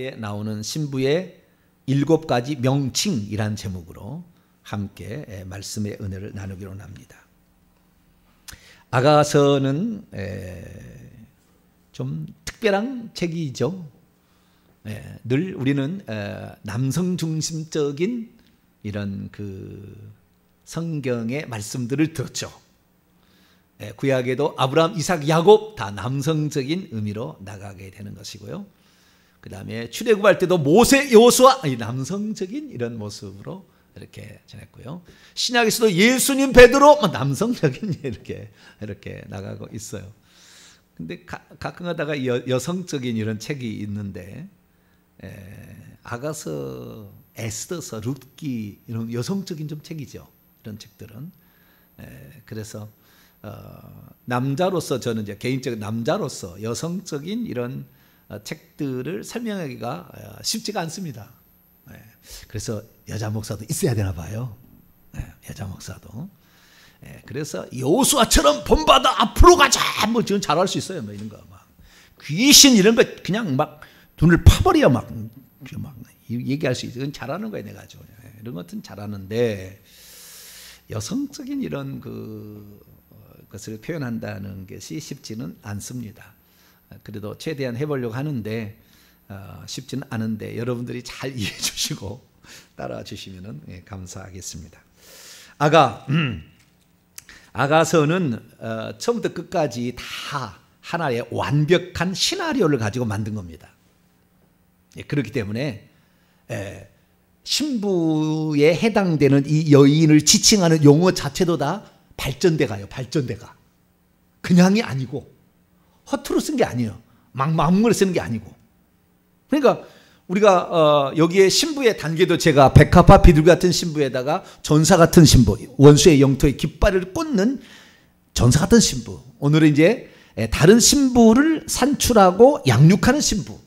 아가서에 나오는 신부의 7가지 명칭이란 제목으로 함께 말씀의 은혜를 나누기로 합니다. 아가서는 좀 특별한 책이죠. 늘 우리는 남성 중심적인 이런 그 성경의 말씀들을 들었죠. 구약에도 아브라함, 이삭, 야곱 다 남성적인 의미로 나가게 되는 것이고요. 그 다음에 출애굽할 때도 모세, 여호수아 남성적인 이런 모습으로 이렇게 전했고요. 신약에서도 예수님, 베드로 남성적인 이렇게 나가고 있어요. 근데 가끔 하다가 여성적인 이런 책이 있는데 아가서, 에스더서, 룻기 이런 여성적인 좀 책이죠. 이런 책들은. 그래서 남자로서 저는 이제 개인적인 남자로서 여성적인 이런 책들을 설명하기가 쉽지가 않습니다. 그래서 여자 목사도 있어야 되나 봐요. 여자 목사도. 그래서 여호수아처럼 본받아 앞으로 가자. 뭐 지금 잘할 수 있어요. 뭐 이런 거 막 귀신 이런 거 그냥 막 눈을 파버려 막 얘기할 수 있어요. 잘하는 거예요, 내가 좀. 이런 것은 잘하는데 여성적인 이런 것을 표현한다는 것이 쉽지는 않습니다. 그래도 최대한 해보려고 하는데 쉽지는 않은데 여러분들이 잘 이해해 주시고 따라와 주시면 감사하겠습니다. 아가서는 처음부터 끝까지 다 하나의 완벽한 시나리오를 가지고 만든 겁니다. 그렇기 때문에 신부에 해당되는 이 여인을 지칭하는 용어 자체도 다 발전돼가요. 발전돼가. 그냥이 아니고 허투루 쓴 게 아니에요. 막 마음으로 쓰는 게 아니고. 그러니까 우리가 여기에 신부의 단계도 제가 백합화 비둘기 같은 신부에다가 전사 같은 신부, 원수의 영토에 깃발을 꽂는 전사 같은 신부. 오늘은 이제 다른 신부를 산출하고 양육하는 신부.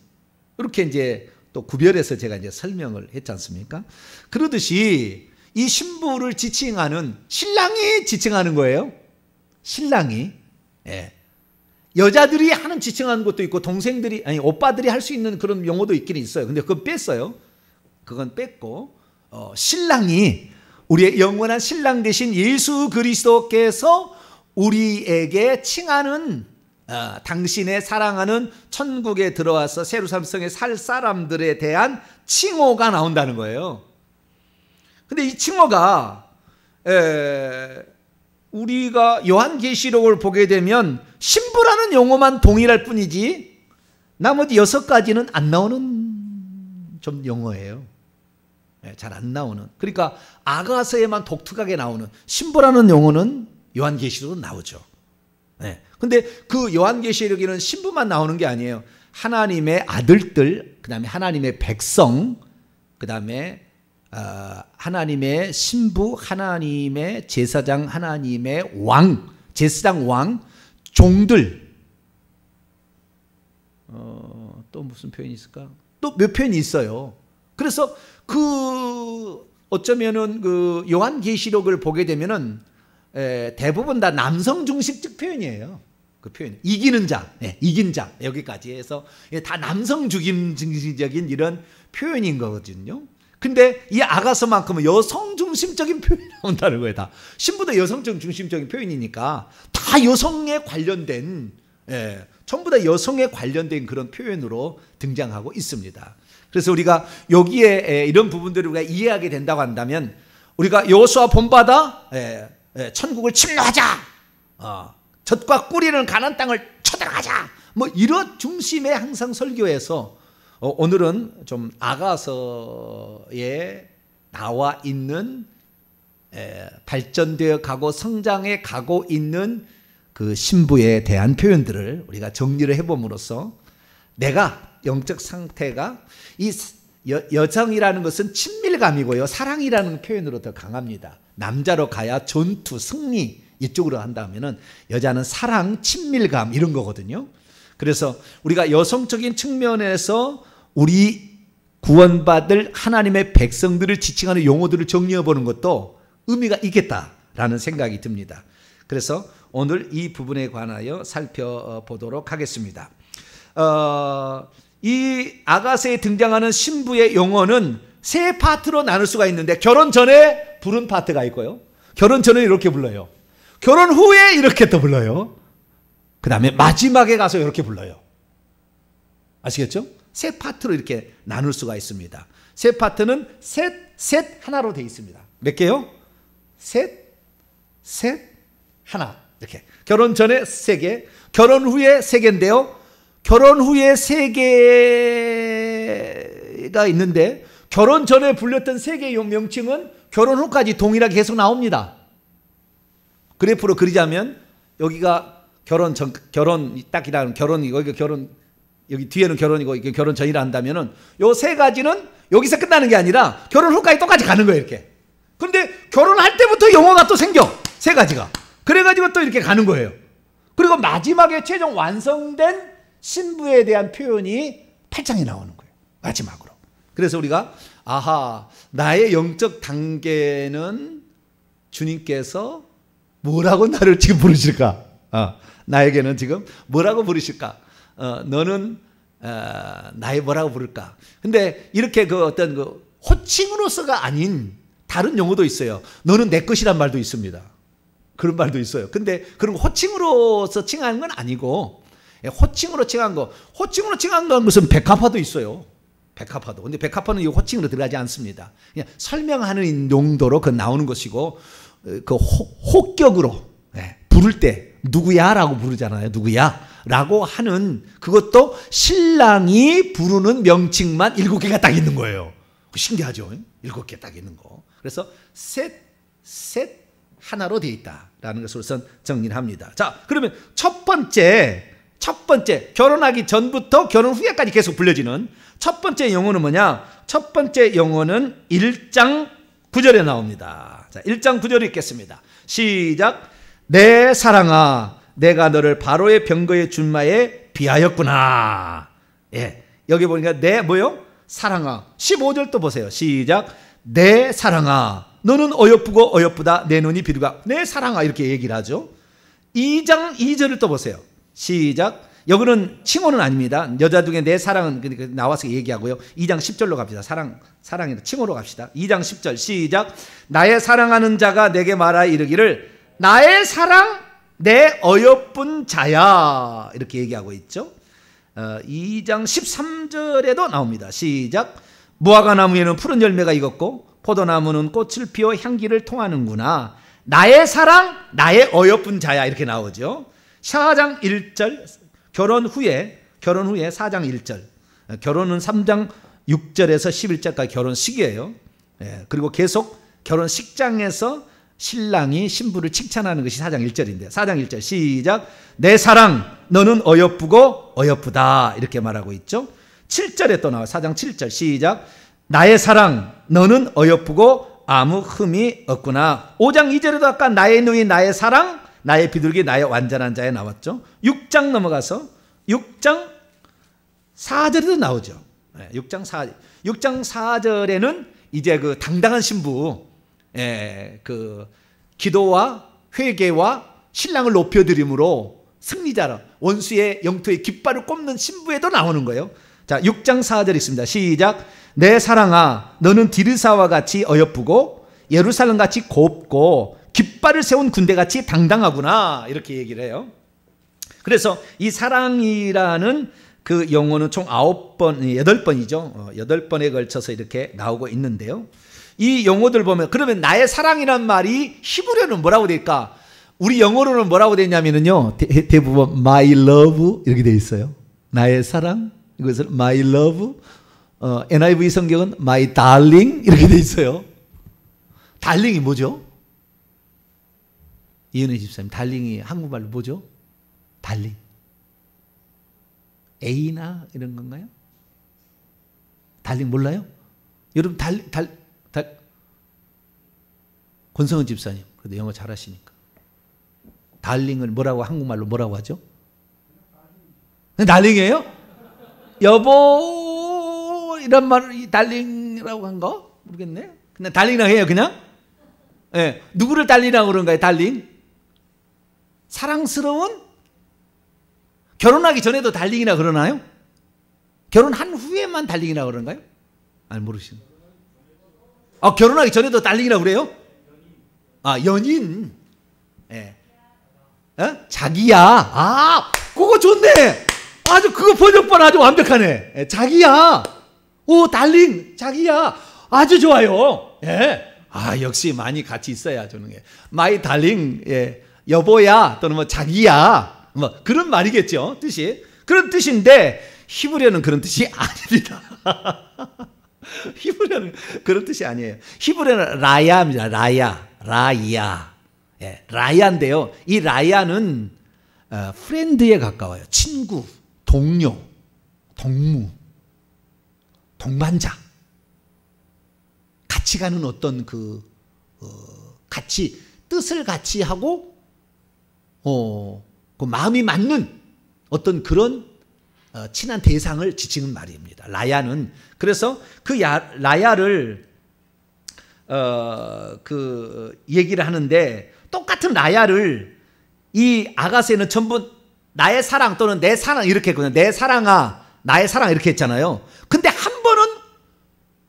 이렇게 이제 또 구별해서 제가 이제 설명을 했지 않습니까? 그러듯이 이 신부를 지칭하는 신랑이 지칭하는 거예요. 신랑이. 여자들이 하는 지칭하는 것도 있고 동생들이 아니 오빠들이 할 수 있는 그런 용어도 있긴 있어요. 근데 그건 뺐어요. 그건 뺐고 신랑이 우리의 영원한 신랑 되신 예수 그리스도께서 우리에게 칭하는 당신의 사랑하는 천국에 들어와서 세루살렘 성에 살 사람들에 대한 칭호가 나온다는 거예요. 근데 이 칭호가 우리가 요한계시록을 보게 되면 신부라는 용어만 동일할 뿐이지 나머지 6가지는 안 나오는 좀 용어예요. 잘 안 나오는. 그러니까 아가서에만 독특하게 나오는 신부라는 용어는 요한계시록은 나오죠. 근데 그 요한계시록에는 신부만 나오는 게 아니에요. 하나님의 아들들, 그 다음에 하나님의 백성, 그 다음에 하나님의 신부, 하나님의 제사장, 하나님의 왕, 제사장 왕, 종들. 또 무슨 표현이 있을까? 또 몇 표현이 있어요. 그래서 어쩌면은 그 요한계시록을 보게 되면은 대부분 다 남성 중심적 표현이에요. 그 표현. 이기는 자, 이긴 자 여기까지 해서 다 남성 중심적인 이런 표현인 거거든요. 근데 이 아가서만큼은 여성 중심적인 표현이 나온다는 거예요. 다 신부도 여성 중심적인 표현이니까 다 여성에 관련된 전부 다 여성에 관련된 그런 표현으로 등장하고 있습니다. 그래서 우리가 여기에 이런 부분들을 우리가 이해하게 된다고 한다면 우리가 여호수아 본받아 천국을 침노하자, 젖과 꿀이는 가나안 땅을 쳐들어가자, 뭐 이런 중심에 항상 설교해서 오늘은 좀 아가서에 나와 있는 발전되어 가고 성장해 가고 있는 그 신부에 대한 표현들을 우리가 정리를 해봄으로써 내가 영적 상태가 이 여성이라는 것은 친밀감이고요. 사랑이라는 표현으로 더 강합니다. 남자로 가야 전투, 승리 이쪽으로 한다면은 여자는 사랑, 친밀감 이런 거거든요. 그래서 우리가 여성적인 측면에서 우리 구원받을 하나님의 백성들을 지칭하는 용어들을 정리해 보는 것도 의미가 있겠다라는 생각이 듭니다. 그래서 오늘 이 부분에 관하여 살펴보도록 하겠습니다. 이 아가서에 등장하는 신부의 용어는 세 파트로 나눌 수가 있는데 결혼 전에 부른 파트가 있고요. 결혼 전에 이렇게 불러요. 결혼 후에 이렇게 또 불러요. 그 다음에 마지막에 가서 이렇게 불러요. 아시겠죠? 세 파트로 이렇게 나눌 수가 있습니다. 세 파트는 셋, 하나로 되어 있습니다. 몇 개요? 셋, 하나. 이렇게. 결혼 전에 세 개, 결혼 후에 세 개인데요. 결혼 후에 세 개가 있는데 결혼 전에 불렸던 세 개의 명칭은 결혼 후까지 동일하게 계속 나옵니다. 그래프로 그리자면 여기가 결혼 딱이라는 결혼이고 여기 뒤에는 결혼이고 이게 결혼 전이라 한다면은 요 세 가지는 여기서 끝나는 게 아니라 결혼 후까지 똑같이 가는 거예요, 이렇게. 그런데 결혼할 때부터 용어가 또 생겨. 세 가지가. 그래가지고 또 이렇게 가는 거예요. 그리고 마지막에 최종 완성된 신부에 대한 표현이 8장에 나오는 거예요. 마지막으로. 그래서 우리가 아하, 나의 영적 단계는 주님께서 뭐라고 나를 지금 부르실까? 나에게는 지금 뭐라고 부르실까? 너는 나의 뭐라고 부를까? 근데 이렇게 그 어떤 그 호칭으로서가 아닌 다른 용어도 있어요. 너는 내 것이란 말도 있습니다. 그런 말도 있어요. 근데 그런 호칭으로서 칭하는 건 아니고 호칭으로 칭한 거. 호칭으로 칭한 것은 백합화도 있어요. 백합화도. 근데 백합화는 이 호칭으로 들어가지 않습니다. 그냥 설명하는 용도로 그 나오는 것이고 그 호격으로 부를 때 누구야라고 부르잖아요. 누구야라고 하는 그것도 신랑이 부르는 명칭만 7개가 딱 있는 거예요. 신기하죠? 7개 딱 있는 거. 그래서 셋 하나로 되어 있다라는 것을 우선 정리를 합니다. 자, 그러면 첫 번째 결혼하기 전부터 결혼 후에까지 계속 불려지는 첫 번째 용어는 뭐냐? 첫 번째 용어는 1장 9절에 나옵니다. 자, 1장 9절을 읽겠습니다. 시작. 내 사랑아, 내가 너를 바로의 병거의 준마에 비하였구나. 예, 여기 보니까 내 뭐요? 사랑아. 15절 또 보세요. 시작. 내 사랑아, 너는 어여쁘고 어여쁘다. 내 눈이 비루가. 내 사랑아, 이렇게 얘기를 하죠. 2장 2절을 또 보세요. 시작. 여기는 칭호는 아닙니다. 여자 중에 내 사랑은 나와서 얘기하고요. 2장 10절로 갑시다. 사랑이다. 칭호로 갑시다. 2장 10절 시작. 나의 사랑하는 자가 내게 말하 이르기를 나의 사랑 내 어여쁜 자야. 이렇게 얘기하고 있죠. 2장 13절에도 나옵니다. 시작. 무화과 나무에는 푸른 열매가 익었고 포도나무는 꽃을 피워 향기를 통하는구나. 나의 사랑 나의 어여쁜 자야. 이렇게 나오죠. 4장 1절 결혼 후에 4장 1절 결혼은 3장 6절에서 11절까지 결혼식이에요. 그리고 계속 결혼식장에서 신랑이 신부를 칭찬하는 것이 4장 1절인데 4장 1절 시작. 내 사랑 너는 어여쁘고 어여쁘다. 이렇게 말하고 있죠. 7절에 또 나와요. 4장 7절 시작. 나의 사랑 너는 어여쁘고 아무 흠이 없구나. 5장 2절에도 아까 나의 누이 나의 사랑 나의 비둘기 나의 완전한 자에 나왔죠. 6장 넘어가서 6장 4절에도 나오죠. 6장 4절에는 이제 그 당당한 신부 그 기도와 회개와 신랑을 높여드림으로 승리자라 원수의 영토의 깃발을 꼽는 신부에도 나오는 거예요. 자, 6장 4절 있습니다. 시작. 내 사랑아 너는 디르사와 같이 어여쁘고 예루살렘같이 곱고 깃발을 세운 군대같이 당당하구나. 이렇게 얘기를 해요. 그래서 이 사랑이라는 그 용어는 총 8번이죠. 8번에 걸쳐서 이렇게 나오고 있는데요. 이 용어들 보면 그러면 나의 사랑이란 말이 히브리어는 뭐라고 될까? 우리 영어로는 뭐라고 되냐면요. 대부분 my love 이렇게 돼 있어요. 나의 사랑. 이것을 my love. NIV 성경은 my darling 이렇게 돼 있어요. 달링이 뭐죠? 이은혜 집사님, 달링이 한국말로 뭐죠? 달링. A나 이런 건가요? 달링 몰라요? 여러분 권성은 집사님, 그래도 영어 잘하시니까. 달링을 뭐라고 한국말로 뭐라고 하죠? 달링이에요? 여보 이런 말을 달링이라고 한 거? 모르겠네. 그냥 달링이라고 해요, 그냥? 예, 누구를 달링이라고 그런가요? 달링? 사랑스러운? 결혼하기 전에도 달링이라 그러나요? 결혼한 후에만 달링이라고 그런가요? 아니, 모르시는. 결혼하기 전에도 달링이라고 그래요? 연인. 예. 자기야. 그거 좋네. 아주 그거 번역본 아주 완벽하네. 자기야. 오, 달링. 자기야. 아주 좋아요. 예. 역시 많이 같이 있어야 저는 게. My darling. 예. 여보야 또는 뭐 자기야. 뭐 그런 말이겠죠. 뜻이. 그런 뜻인데 히브리어는 그런 뜻이 아닙니다. 히브리어는 그런 뜻이 아니에요. 히브리어는 라야입니다. 라야. 예, 라야인데요. 이 라야는 프렌드에 가까워요. 친구, 동료, 동무, 동반자. 같이 가는 어떤 같이 뜻을 같이 하고 그 마음이 맞는 어떤 그런 친한 대상을 지칭는 말입니다. 라야는. 그래서 그 라야를 얘기를 하는데, 똑같은 라야를 이 아가스에는 전부 나의 사랑 또는 내 사랑 이렇게 했거든요. 내 사랑아, 나의 사랑 이렇게 했잖아요. 근데 한 번은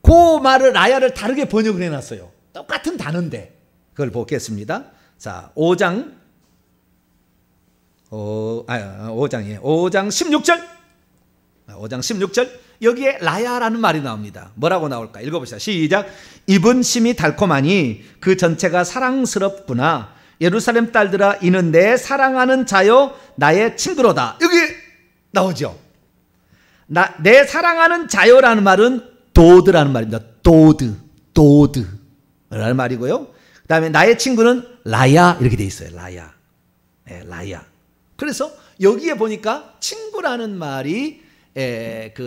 그 말을 라야를 다르게 번역을 해놨어요. 똑같은 단어인데. 그걸 보겠습니다. 자, 5장 16절. 5장 16절. 여기에 라야라는 말이 나옵니다. 뭐라고 나올까? 읽어봅시다. 시작. 입은 심이 달콤하니 그 전체가 사랑스럽구나. 예루살렘 딸들아, 이는 내 사랑하는 자요 나의 친구로다. 여기 나오죠. 내 사랑하는 자요라는 말은 도드라는 말입니다. 도드라는 말이고요. 그 다음에 나의 친구는 라야 이렇게 돼 있어요. 라야. 네, 라야. 그래서 여기에 보니까 친구라는 말이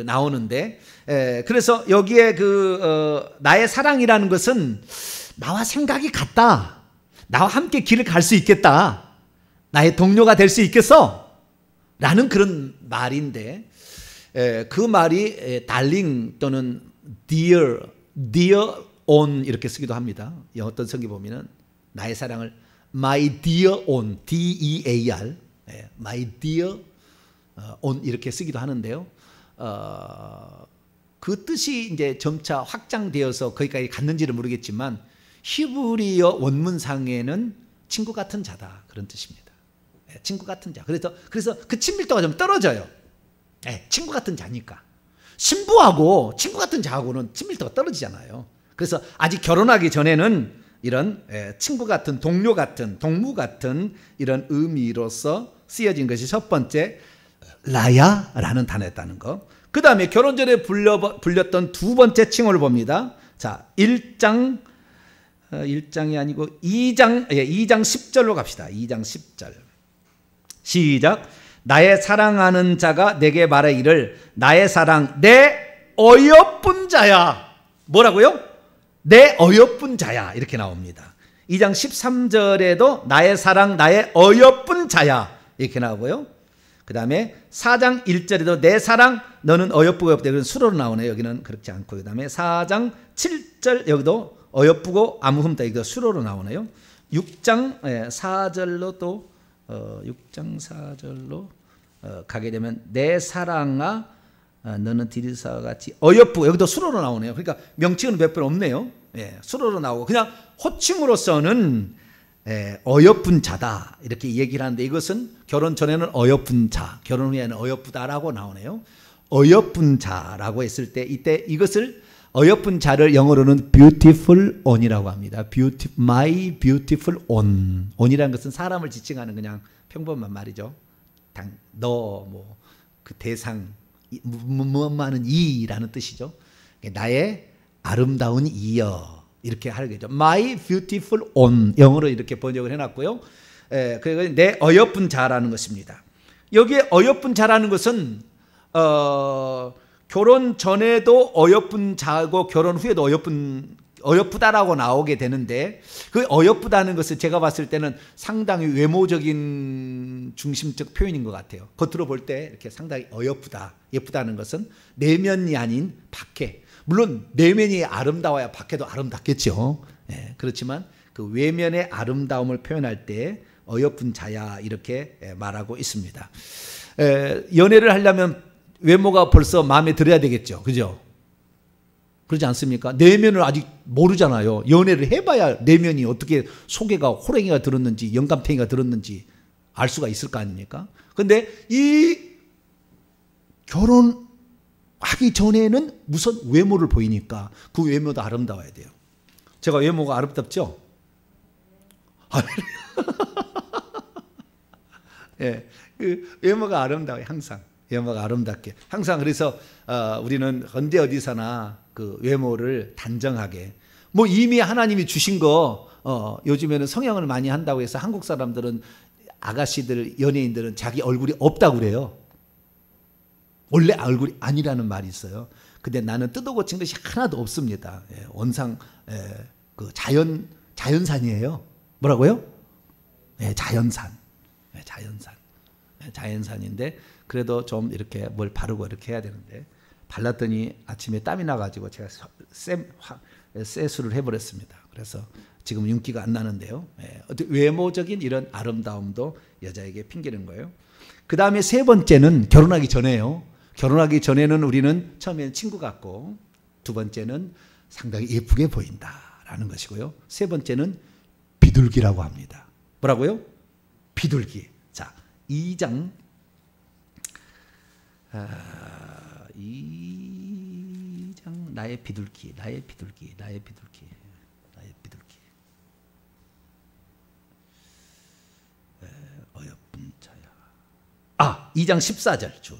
나오는데, 그래서 여기에 나의 사랑이라는 것은 나와 생각이 같다. 나와 함께 길을 갈 수 있겠다. 나의 동료가 될 수 있겠어. 라는 그런 말인데, 그 말이 darling 또는 dear own 이렇게 쓰기도 합니다. 어떤 성경 보면은 나의 사랑을 my dear own, D-E-A-R, my dear own 이렇게 쓰기도 하는데요. 그 뜻이 이제 점차 확장되어서 거기까지 갔는지는 모르겠지만 히브리어 원문상에는 친구 같은 자다 그런 뜻입니다. 친구 같은 자. 그래서 그 친밀도가 좀 떨어져요. 친구 같은 자니까. 신부하고 친구 같은 자하고는 친밀도가 떨어지잖아요. 그래서 아직 결혼하기 전에는 이런 친구 같은, 동료 같은, 동무 같은 이런 의미로서 쓰여진 것이 첫 번째 라야라는 단어였다는 거. 그 다음에 결혼 전에 불렸던 두 번째 칭호를 봅니다. 자, 1장이 아니고 2장 10절로 갑시다. 2장 10절. 시작. 나의 사랑하는 자가 내게 말하기를 나의 사랑 내 어여쁜 자야. 뭐라고요? 내 어여쁜 자야. 이렇게 나옵니다. 2장 13절에도 나의 사랑 나의 어여쁜 자야. 이렇게 나오고요. 그 다음에 4장 1절에도 내 사랑 너는 어여쁘고 어여쁘다. 이건 수로로 나오네요. 여기는 그렇지 않고. 그 다음에 4장 7절 여기도 어여쁘고 아무 흠다. 이거 수로로 나오네요. 6장 4절로 또 6장 4절로 가게 되면 내 사랑아 너는 디리사와 같이 어여쁘고 여기도 수로로 나오네요. 그러니까 명칭은 몇 번 없네요. 수로로 나오고 그냥 호칭으로서는 어여쁜 자다 이렇게 얘기를 하는데, 이것은 결혼 전에는 어여쁜 자, 결혼 후에는 어여쁘다라고 나오네요. 어여쁜 자라고 했을 때 이때 이것을 어여쁜 자를 영어로는 beautiful on이라고 합니다. my beautiful on. on이라는 것은 사람을 지칭하는 그냥 평범한 말이죠. 그 대상 뭐하는 이라는 뜻이죠. 나의 아름다운 이여 이렇게 하겠죠. My beautiful on 영어로 이렇게 번역을 해놨고요. 그리고 내 어여쁜 자라는 것입니다. 여기에 어여쁜 자라는 것은 결혼 전에도 어여쁜 자고 결혼 후에도 어여쁘다라고 나오게 되는데, 그 어여쁘다는 것을 제가 봤을 때는 상당히 외모적인 중심적 표현인 것 같아요. 겉으로 볼 때 이렇게 상당히 어여쁘다, 예쁘다는 것은 내면이 아닌 밖에, 물론 내면이 아름다워야 밖에도 아름답겠죠. 그렇지만 그 외면의 아름다움을 표현할 때 어여쁜 자야 이렇게 말하고 있습니다. 연애를 하려면 외모가 벌써 마음에 들어야 되겠죠. 그죠? 그렇지 않습니까? 내면을 아직 모르잖아요. 연애를 해봐야 내면이 어떻게 소개가 호랭이가 들었는지 영감탱이가 들었는지 알 수가 있을 거 아닙니까? 근데 이 결혼하기 전에는 우선 외모를 보이니까 그 외모도 아름다워야 돼요. 제가 외모가 아름답죠? 예, 그 외모가 아름다워요. 항상 외모가 아름답게. 항상 그래서 우리는 언제 어디서나 그 외모를 단정하게. 뭐 이미 하나님이 주신 거 요즘에는 성형을 많이 한다고 해서 한국 사람들은 아가씨들 연예인들은 자기 얼굴이 없다고 그래요. 원래 얼굴이 아니라는 말이 있어요. 근데 나는 뜯어 고친 것이 하나도 없습니다. 예, 원상 그 자연산이에요. 뭐라고요? 예, 자연산. 예, 자연산. 예, 자연산인데 그래도 좀 이렇게 뭘 바르고 이렇게 해야 되는데 발랐더니 아침에 땀이 나가지고 제가 세수를 해버렸습니다. 그래서 지금 윤기가 안 나는데요. 예, 외모적인 이런 아름다움도 여자에게 핑계는 거예요. 그 다음에 세 번째는 결혼하기 전에요. 결혼하기 전에는 우리는 처음에는 친구 같고 두 번째는 상당히 예쁘게 보인다라는 것이고요. 세 번째는 비둘기라고 합니다. 뭐라고요? 비둘기. 자, 2장 2장 나의 비둘기, 나의 비둘기, 나의 비둘기, 나의 비둘기. 어여쁜 자야. 2장 14절 주.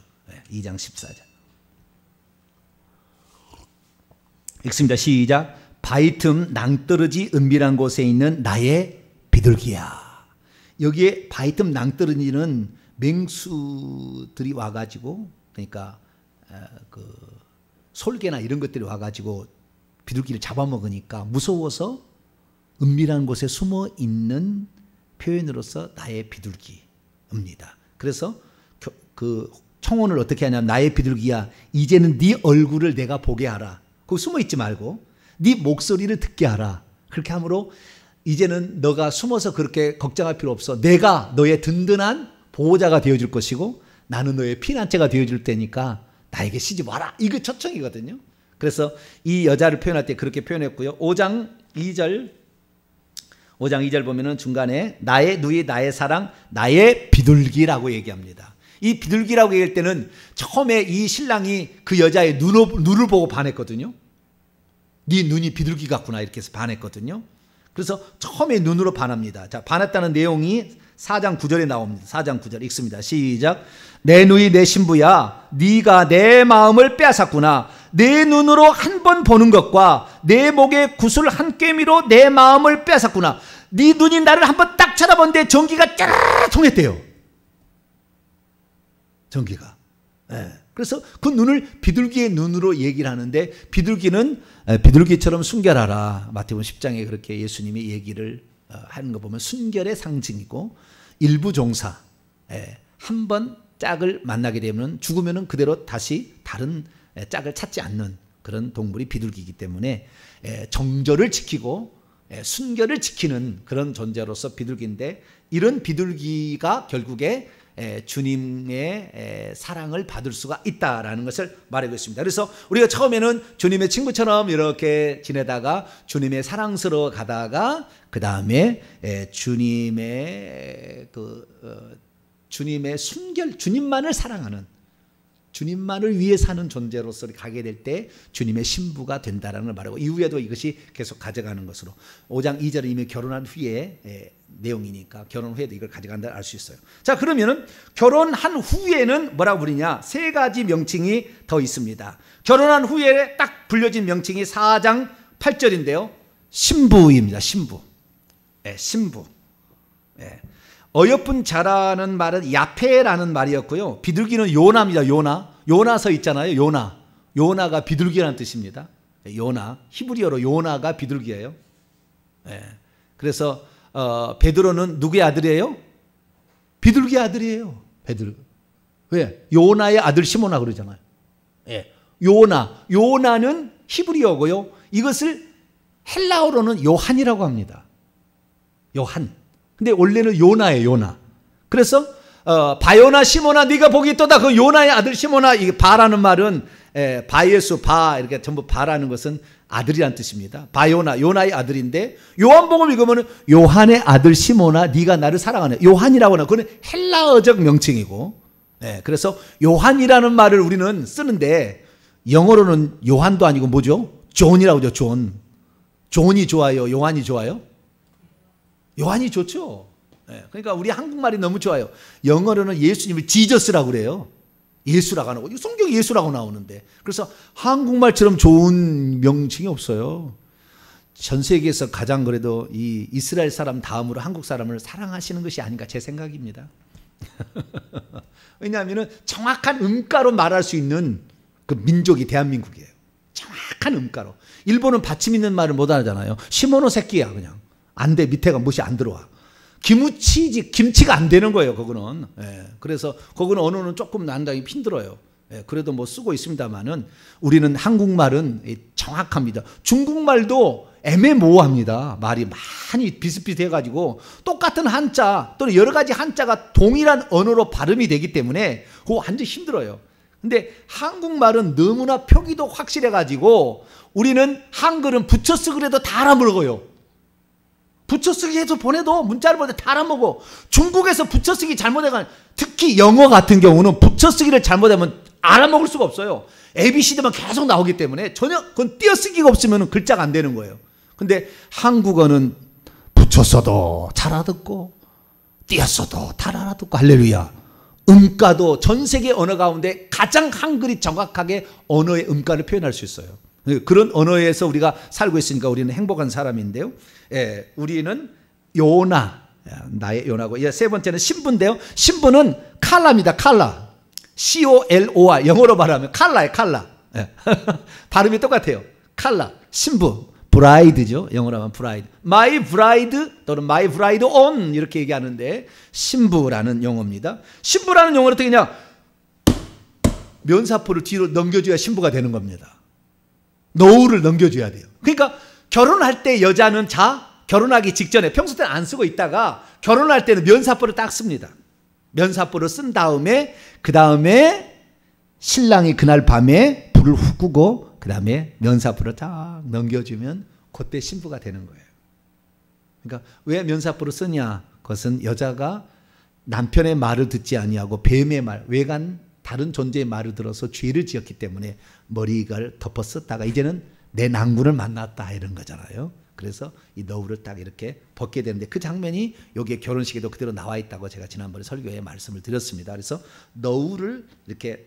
2장 14절. 읽습니다. 시작. 바위 틈 낭떠러지 은밀한 곳에 있는 나의 비둘기야. 여기에 바위 틈 낭떠러지는 맹수들이 와가지고 그러니까 그 솔개나 이런 것들이 와가지고 비둘기를 잡아먹으니까 무서워서 은밀한 곳에 숨어 있는 표현으로서 나의 비둘기입니다. 그래서 그 청혼을 어떻게 하냐면 나의 비둘기야 이제는 네 얼굴을 내가 보게 하라. 거기 숨어 있지 말고 네 목소리를 듣게 하라. 그렇게 함으로 이제는 너가 숨어서 그렇게 걱정할 필요 없어. 내가 너의 든든한 보호자가 되어줄 것이고 나는 너의 피난처가 되어줄 테니까 나에게 시집 와라. 이거 초청이거든요. 그래서 이 여자를 표현할 때 그렇게 표현했고요. 5장 2절 보면은 중간에 나의 누이 나의 사랑 나의 비둘기라고 얘기합니다. 이 비둘기라고 얘기할 때는 처음에 이 신랑이 그 여자의 눈을 보고 반했거든요. 네 눈이 비둘기 같구나 이렇게 해서 반했거든요. 그래서 처음에 눈으로 반합니다. 자, 반했다는 내용이 4장 9절에 나옵니다. 4장 9절 읽습니다. 시작. 내 누이 내 신부야 네가 내 마음을 빼앗았구나. 내 눈으로 한 번 보는 것과 내 목에 구슬 한 꿰미로 내 마음을 빼앗았구나. 네 눈이 나를 한 번 딱 쳐다보는데 전기가 짜르르 통했대요. 전기가. 예. 그래서 그 눈을 비둘기의 눈으로 얘기를 하는데 비둘기는 비둘기처럼 순결하라. 마태복음 10장에 그렇게 예수님이 얘기를 하는 거 보면 순결의 상징이고 일부 종사. 한 번 짝을 만나게 되면 죽으면 그대로 다시 다른 짝을 찾지 않는 그런 동물이 비둘기이기 때문에 정절을 지키고 순결을 지키는 그런 존재로서 비둘기인데 이런 비둘기가 결국에 주님의 사랑을 받을 수가 있다라는 것을 말하고 있습니다. 그래서 우리가 처음에는 주님의 친구처럼 이렇게 지내다가 주님의 사랑스러워 가다가 그 다음에 주님의 순결, 주님만을 사랑하는 주님만을 위해 사는 존재로서 가게 될 때 주님의 신부가 된다라는 걸 말하고 이후에도 이것이 계속 가져가는 것으로 5장 2절은 이미 결혼한 후에 내용이니까 결혼 후에도 이걸 가져간다 알 수 있어요. 자, 그러면은 결혼한 후에는 뭐라고 부르냐? 세 가지 명칭이 더 있습니다. 결혼한 후에 딱 불려진 명칭이 4장 8절인데요. 신부입니다. 신부. 신부. 어여쁜 자라는 말은 야페라는 말이었고요. 비둘기는 요나입니다. 요나서 있잖아요. 요나가 비둘기라는 뜻입니다. 요나. 히브리어로 요나가 비둘기예요. 그래서 베드로는 누구의 아들이에요? 비둘기 아들이에요. 베드로. 왜? 요나의 아들 시모나 그러잖아요. 요나는 히브리어고요. 이것을 헬라어로는 요한이라고 합니다. 요한. 근데 원래는 요나예요. 요나. 그래서 바요나 시몬아 네가 복이 있도다. 그 요나의 아들 시몬아, 이 바라는 말은 바예수 바 이렇게 전부 바라는 것은 아들이란 뜻입니다. 바요나 요나의 아들인데 요한복음 읽으면 요한의 아들 시몬아 네가 나를 사랑하네. 요한이라고 하는 그건 헬라어적 명칭이고, 그래서 요한이라는 말을 우리는 쓰는데 영어로는 요한도 아니고 뭐죠? 존이라고 하죠. 존. 존이 좋아요? 요한이 좋아요? 요한이 좋죠. 그러니까 우리 한국말이 너무 좋아요. 영어로는 예수님을 지저스라고 그래요. 예수라고 하고 성경 예수라고 나오는데, 그래서 한국말처럼 좋은 명칭이 없어요. 전 세계에서 가장 그래도 이 이스라엘 사람 다음으로 한국 사람을 사랑하시는 것이 아닌가 제 생각입니다. 왜냐하면 정확한 음가로 말할 수 있는 그 민족이 대한민국이에요. 정확한 음가로. 일본은 받침 있는 말을 못 하잖아요. 시모노 새끼야 그냥. 안 돼. 밑에가 못이 안 들어와. 김치가 안 되는 거예요. 그거는. 그래서 그거는 언어는 조금 난당히 힘들어요. 그래도 뭐 쓰고 있습니다만은 우리는 한국말은 정확합니다. 중국말도 애매모호합니다. 말이 많이 비슷비슷해가지고 똑같은 한자 또는 여러 가지 한자가 동일한 언어로 발음이 되기 때문에 그거 완전 힘들어요. 근데 한국말은 너무나 표기도 확실해가지고 우리는 한글은 붙여쓰기로 해도 다 알아먹어요. 붙여쓰기 해서 보내도 문자를 보내도 다 알아먹어. 중국에서 붙여쓰기 잘못해가면 특히 영어 같은 경우는 붙여쓰기를 잘못하면 알아먹을 수가 없어요. ABCD만 계속 나오기 때문에 전혀 그건 띄어쓰기가 없으면 글자가 안 되는 거예요. 근데 한국어는 붙였어도 잘 알아듣고 띄었어도 잘 알아듣고 할렐루야. 음가도 전 세계 언어 가운데 가장 한글이 정확하게 언어의 음가를 표현할 수 있어요. 그런 언어에서 우리가 살고 있으니까 우리는 행복한 사람인데요. 우리는 요나, 나의 요나고, 세 번째는 신부인데요. 신부는 칼라입니다. 칼라. C-O-L-O-R. 영어로 말하면 칼라예요. 칼라. 발음이 똑같아요. 칼라. 신부. 브라이드죠. 영어로 하면 브라이드. My bride 또는 my bride on 이렇게 얘기하는데 신부라는 용어입니다. 신부라는 용어는 어떻게 그냥 면사포를 뒤로 넘겨줘야 신부가 되는 겁니다. 노후를 넘겨줘야 돼요. 그러니까 결혼할 때 여자는 결혼하기 직전에 평소 때는 안 쓰고 있다가 결혼할 때는 면사포를 딱 씁니다. 면사포를 쓴 다음에 그 다음에 신랑이 그날 밤에 불을 훅 끄고 그 다음에 면사포를 딱 넘겨주면 그때 신부가 되는 거예요. 그러니까 왜 면사포를 쓰냐? 그것은 여자가 남편의 말을 듣지 아니하고 뱀의 말, 외간 다른 존재의 말을 들어서 죄를 지었기 때문에 머리를 덮어 썼다가 이제는 내 낭군을 만났다 이런 거잖아요. 그래서 이 너울을 딱 이렇게 벗게 되는데 그 장면이 여기에 결혼식에도 그대로 나와 있다고 제가 지난번에 설교에 말씀을 드렸습니다. 그래서 너울을 이렇게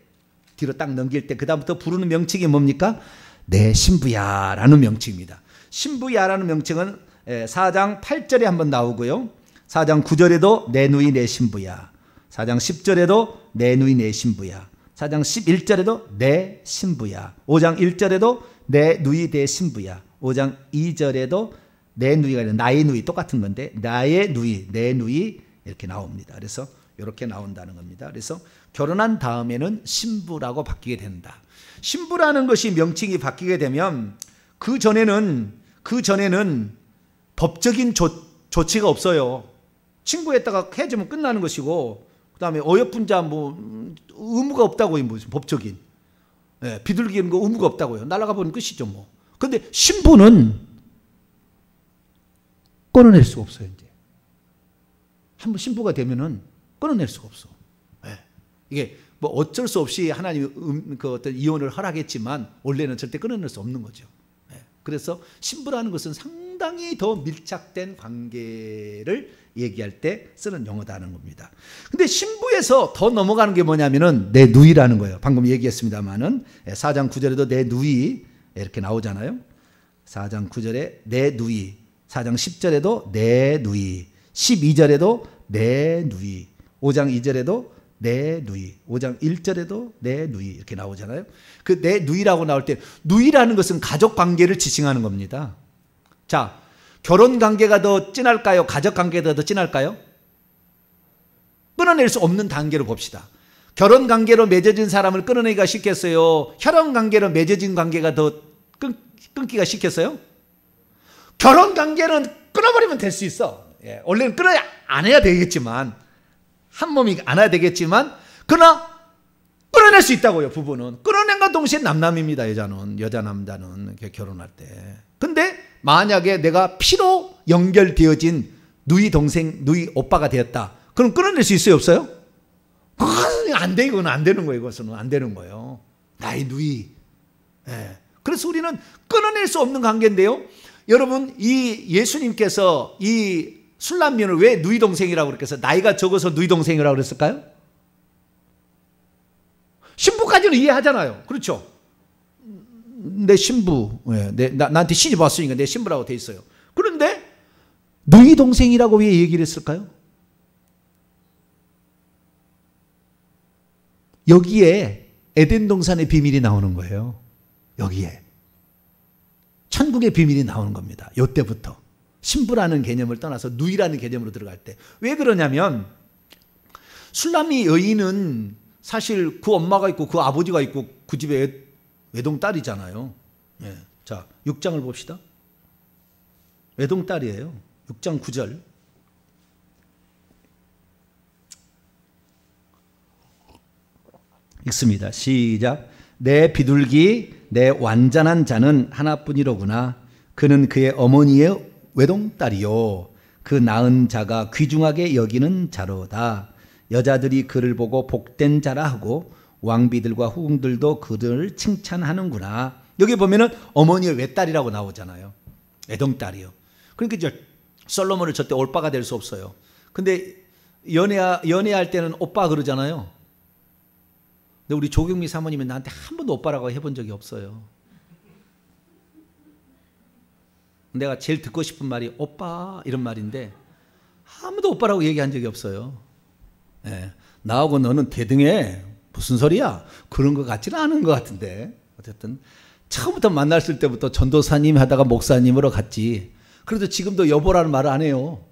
뒤로 딱 넘길 때 그 다음부터 부르는 명칭이 뭡니까? 내 신부야 라는 명칭입니다. 신부야 라는 명칭은 4장 8절에 한번 나오고요. 4장 9절에도 내 누이 내 신부야. 4장 10절에도 내 누이 내 신부야. 4장 11절에도 내 신부야. 5장 1절에도 내 누이 내 신부야. 5장 2절에도 내 누이가 아니라 나의 누이 똑같은 건데 나의 누이 내 누이 이렇게 나옵니다. 그래서 이렇게 나온다는 겁니다. 그래서 결혼한 다음에는 신부라고 바뀌게 된다. 신부라는 것이 명칭이 바뀌게 되면 그 전에는 법적인 조치가 없어요. 친구했다가 헤어지면 끝나는 것이고 그 다음에 어여쁜 자 의무가 없다고요. 무슨 법적인 비둘기는 거 의무가 없다고요. 날아가 버리면 끝이죠 뭐. 그런데 신부는 끊어낼 수가 없어요. 이제 한번 신부가 되면은 끊어낼 수가 없어. 이게 뭐 어쩔 수 없이 하나님이 그 어떤 이혼을 허락했지만 원래는 절대 끊어낼 수 없는 거죠. 그래서 신부라는 것은 상당히 더 밀착된 관계를 얘기할 때 쓰는 용어다는 겁니다. 근데 신부에서 더 넘어가는 게 뭐냐면은 내 누이라는 거예요. 방금 얘기했습니다만은 4장 9절에도 내 누이 이렇게 나오잖아요. 4장 9절에 내 누이, 4장 10절에도 내 누이, 12절에도 내 누이, 5장 2절에도 내 누이, 5장 1절에도 내 누이 이렇게 나오잖아요. 그 내 누이라고 나올 때 누이라는 것은 가족 관계를 지칭하는 겁니다. 자, 결혼 관계가 더 진할까요? 가족 관계가 더 진할까요? 끊어낼 수 없는 단계로 봅시다. 결혼 관계로 맺어진 사람을 끊어내기가 쉽겠어요? 혈연 관계로 맺어진 관계가 더 끊기가 쉽겠어요? 결혼 관계는 끊어버리면 될 수 있어. 원래는 끊어야 안 해야 되겠지만 한 몸이 안아야 되겠지만 그러나 끌어낼 수 있다고요. 부부는 끌어낸과 동시에 남남입니다. 여자는 여자 남자는 결혼할 때. 근데 만약에 내가 피로 연결되어진 누이 동생 누이 오빠가 되었다. 그럼 끌어낼 수 있어요? 없어요? 안 돼. 이건 안 되는 거예요. 이것은 안 되는 거예요. 나의 누이. 예. 그래서 우리는 끊어낼 수 없는 관계인데요. 여러분 이 예수님께서 이 술람면을 왜 누이 동생이라고 그랬겠어요? 나이가 적어서 누이 동생이라고 그랬을까요? 신부까지는 이해하잖아요. 그렇죠? 내 신부, 나한테 시집 왔으니까 내 신부라고 돼 있어요. 그런데 누이 동생이라고 왜 얘기를 했을까요? 여기에 에덴 동산의 비밀이 나오는 거예요. 여기에 천국의 비밀이 나오는 겁니다. 이때부터 신부라는 개념을 떠나서 누이라는 개념으로 들어갈 때. 왜 그러냐면 술람이 여인은 사실 그 엄마가 있고 그 아버지가 있고 그 집에 외동딸이잖아요. 예. 자, 6장을 봅시다. 외동딸이에요. 6장 9절. 읽습니다. 시작. 내 비둘기 내 완전한 자는 하나뿐이로구나. 그는 그의 어머니의 외동딸이요 그 낳은 자가 귀중하게 여기는 자로다. 여자들이 그를 보고 복된 자라 하고 왕비들과 후궁들도 그들을 칭찬하는구나. 여기 보면은 어머니의 외딸이라고 나오잖아요. 외동딸이요. 그러니까 이제 솔로몬을 절대 올빠가 될 수 없어요. 근데 연애할 때는 오빠 그러잖아요. 근데 우리 조경미 사모님은 나한테 한 번도 오빠라고 해본 적이 없어요. 내가 제일 듣고 싶은 말이 오빠 이런 말인데 한 번도 오빠라고 얘기한 적이 없어요. 네. 나하고 너는 대등해. 무슨 소리야? 그런 것 같지는 않은 것 같은데. 어쨌든 처음부터 만났을 때부터 전도사님 하다가 목사님으로 갔지. 그래도 지금도 여보라는 말을 안 해요.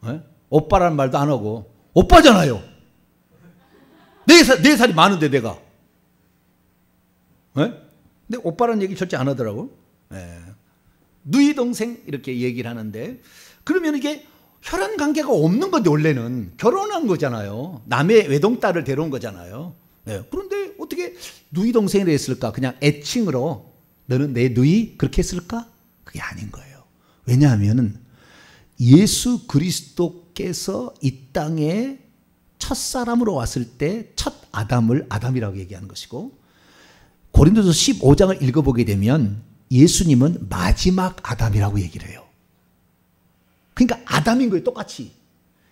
네? 오빠라는 말도 안 하고 오빠잖아요. 네 살이 많은데 내가. 네? 근데 오빠라는 얘기 절대 안 하더라고. 네. 누이 동생 이렇게 얘기를 하는데 그러면 이게 혈연 관계가 없는 건데 원래는 결혼한 거잖아요. 남의 외동딸을 데려온 거잖아요. 네. 그런데 어떻게 누이 동생이라 했을까? 그냥 애칭으로 너는 내 누이 그렇게 했을까? 그게 아닌 거예요. 왜냐하면 예수 그리스도께서 이 땅에 첫사람으로 왔을 때 첫 아담을 아담이라고 얘기하는 것이고 고린도서 15장을 읽어보게 되면 예수님은 마지막 아담이라고 얘기를 해요. 그러니까 아담인 거예요. 똑같이.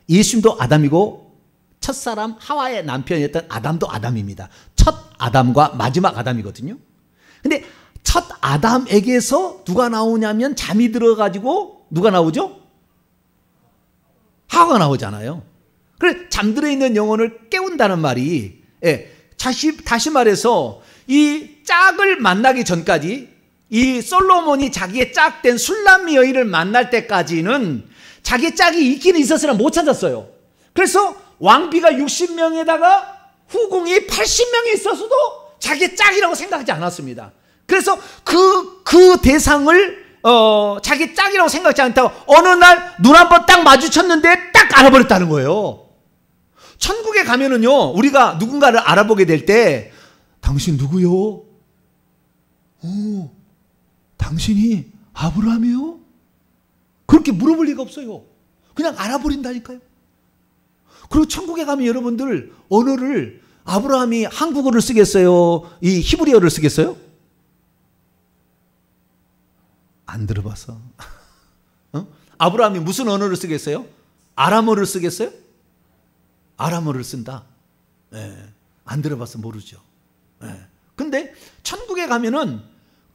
예수님도 아담이고 첫사람 하와의 남편이었던 아담도 아담입니다. 첫 아담과 마지막 아담이거든요. 근데 첫 아담에게서 누가 나오냐면 잠이 들어가지고 누가 나오죠? 하와가 나오잖아요. 그래 잠들어 있는 영혼을 깨운다는 말이 다시 말해서 이 짝을 만나기 전까지 이 솔로몬이 자기의 짝된 술람 여인을 만날 때까지는 자기 짝이 있기는 있었으나 못 찾았어요. 그래서 왕비가 60명에다가 후궁이 80명이 있었어도 자기 짝이라고 생각하지 않았습니다. 그래서 그 대상을 자기 짝이라고 생각하지 않다고 어느 날 눈 한 번 딱 마주쳤는데 딱 알아버렸다는 거예요. 천국에 가면은요 우리가 누군가를 알아보게 될 때 당신 누구요? 당신이 아브라함이요? 그렇게 물어볼 리가 없어요. 그냥 알아버린다니까요. 그리고 천국에 가면 여러분들 언어를 아브라함이 한국어를 쓰겠어요? 이 히브리어를 쓰겠어요? 안 들어봐서. 아브라함이 무슨 언어를 쓰겠어요? 아람어를 쓰겠어요? 아람어를 쓴다. 안 들어봐서 모르죠. 근데 천국에 가면은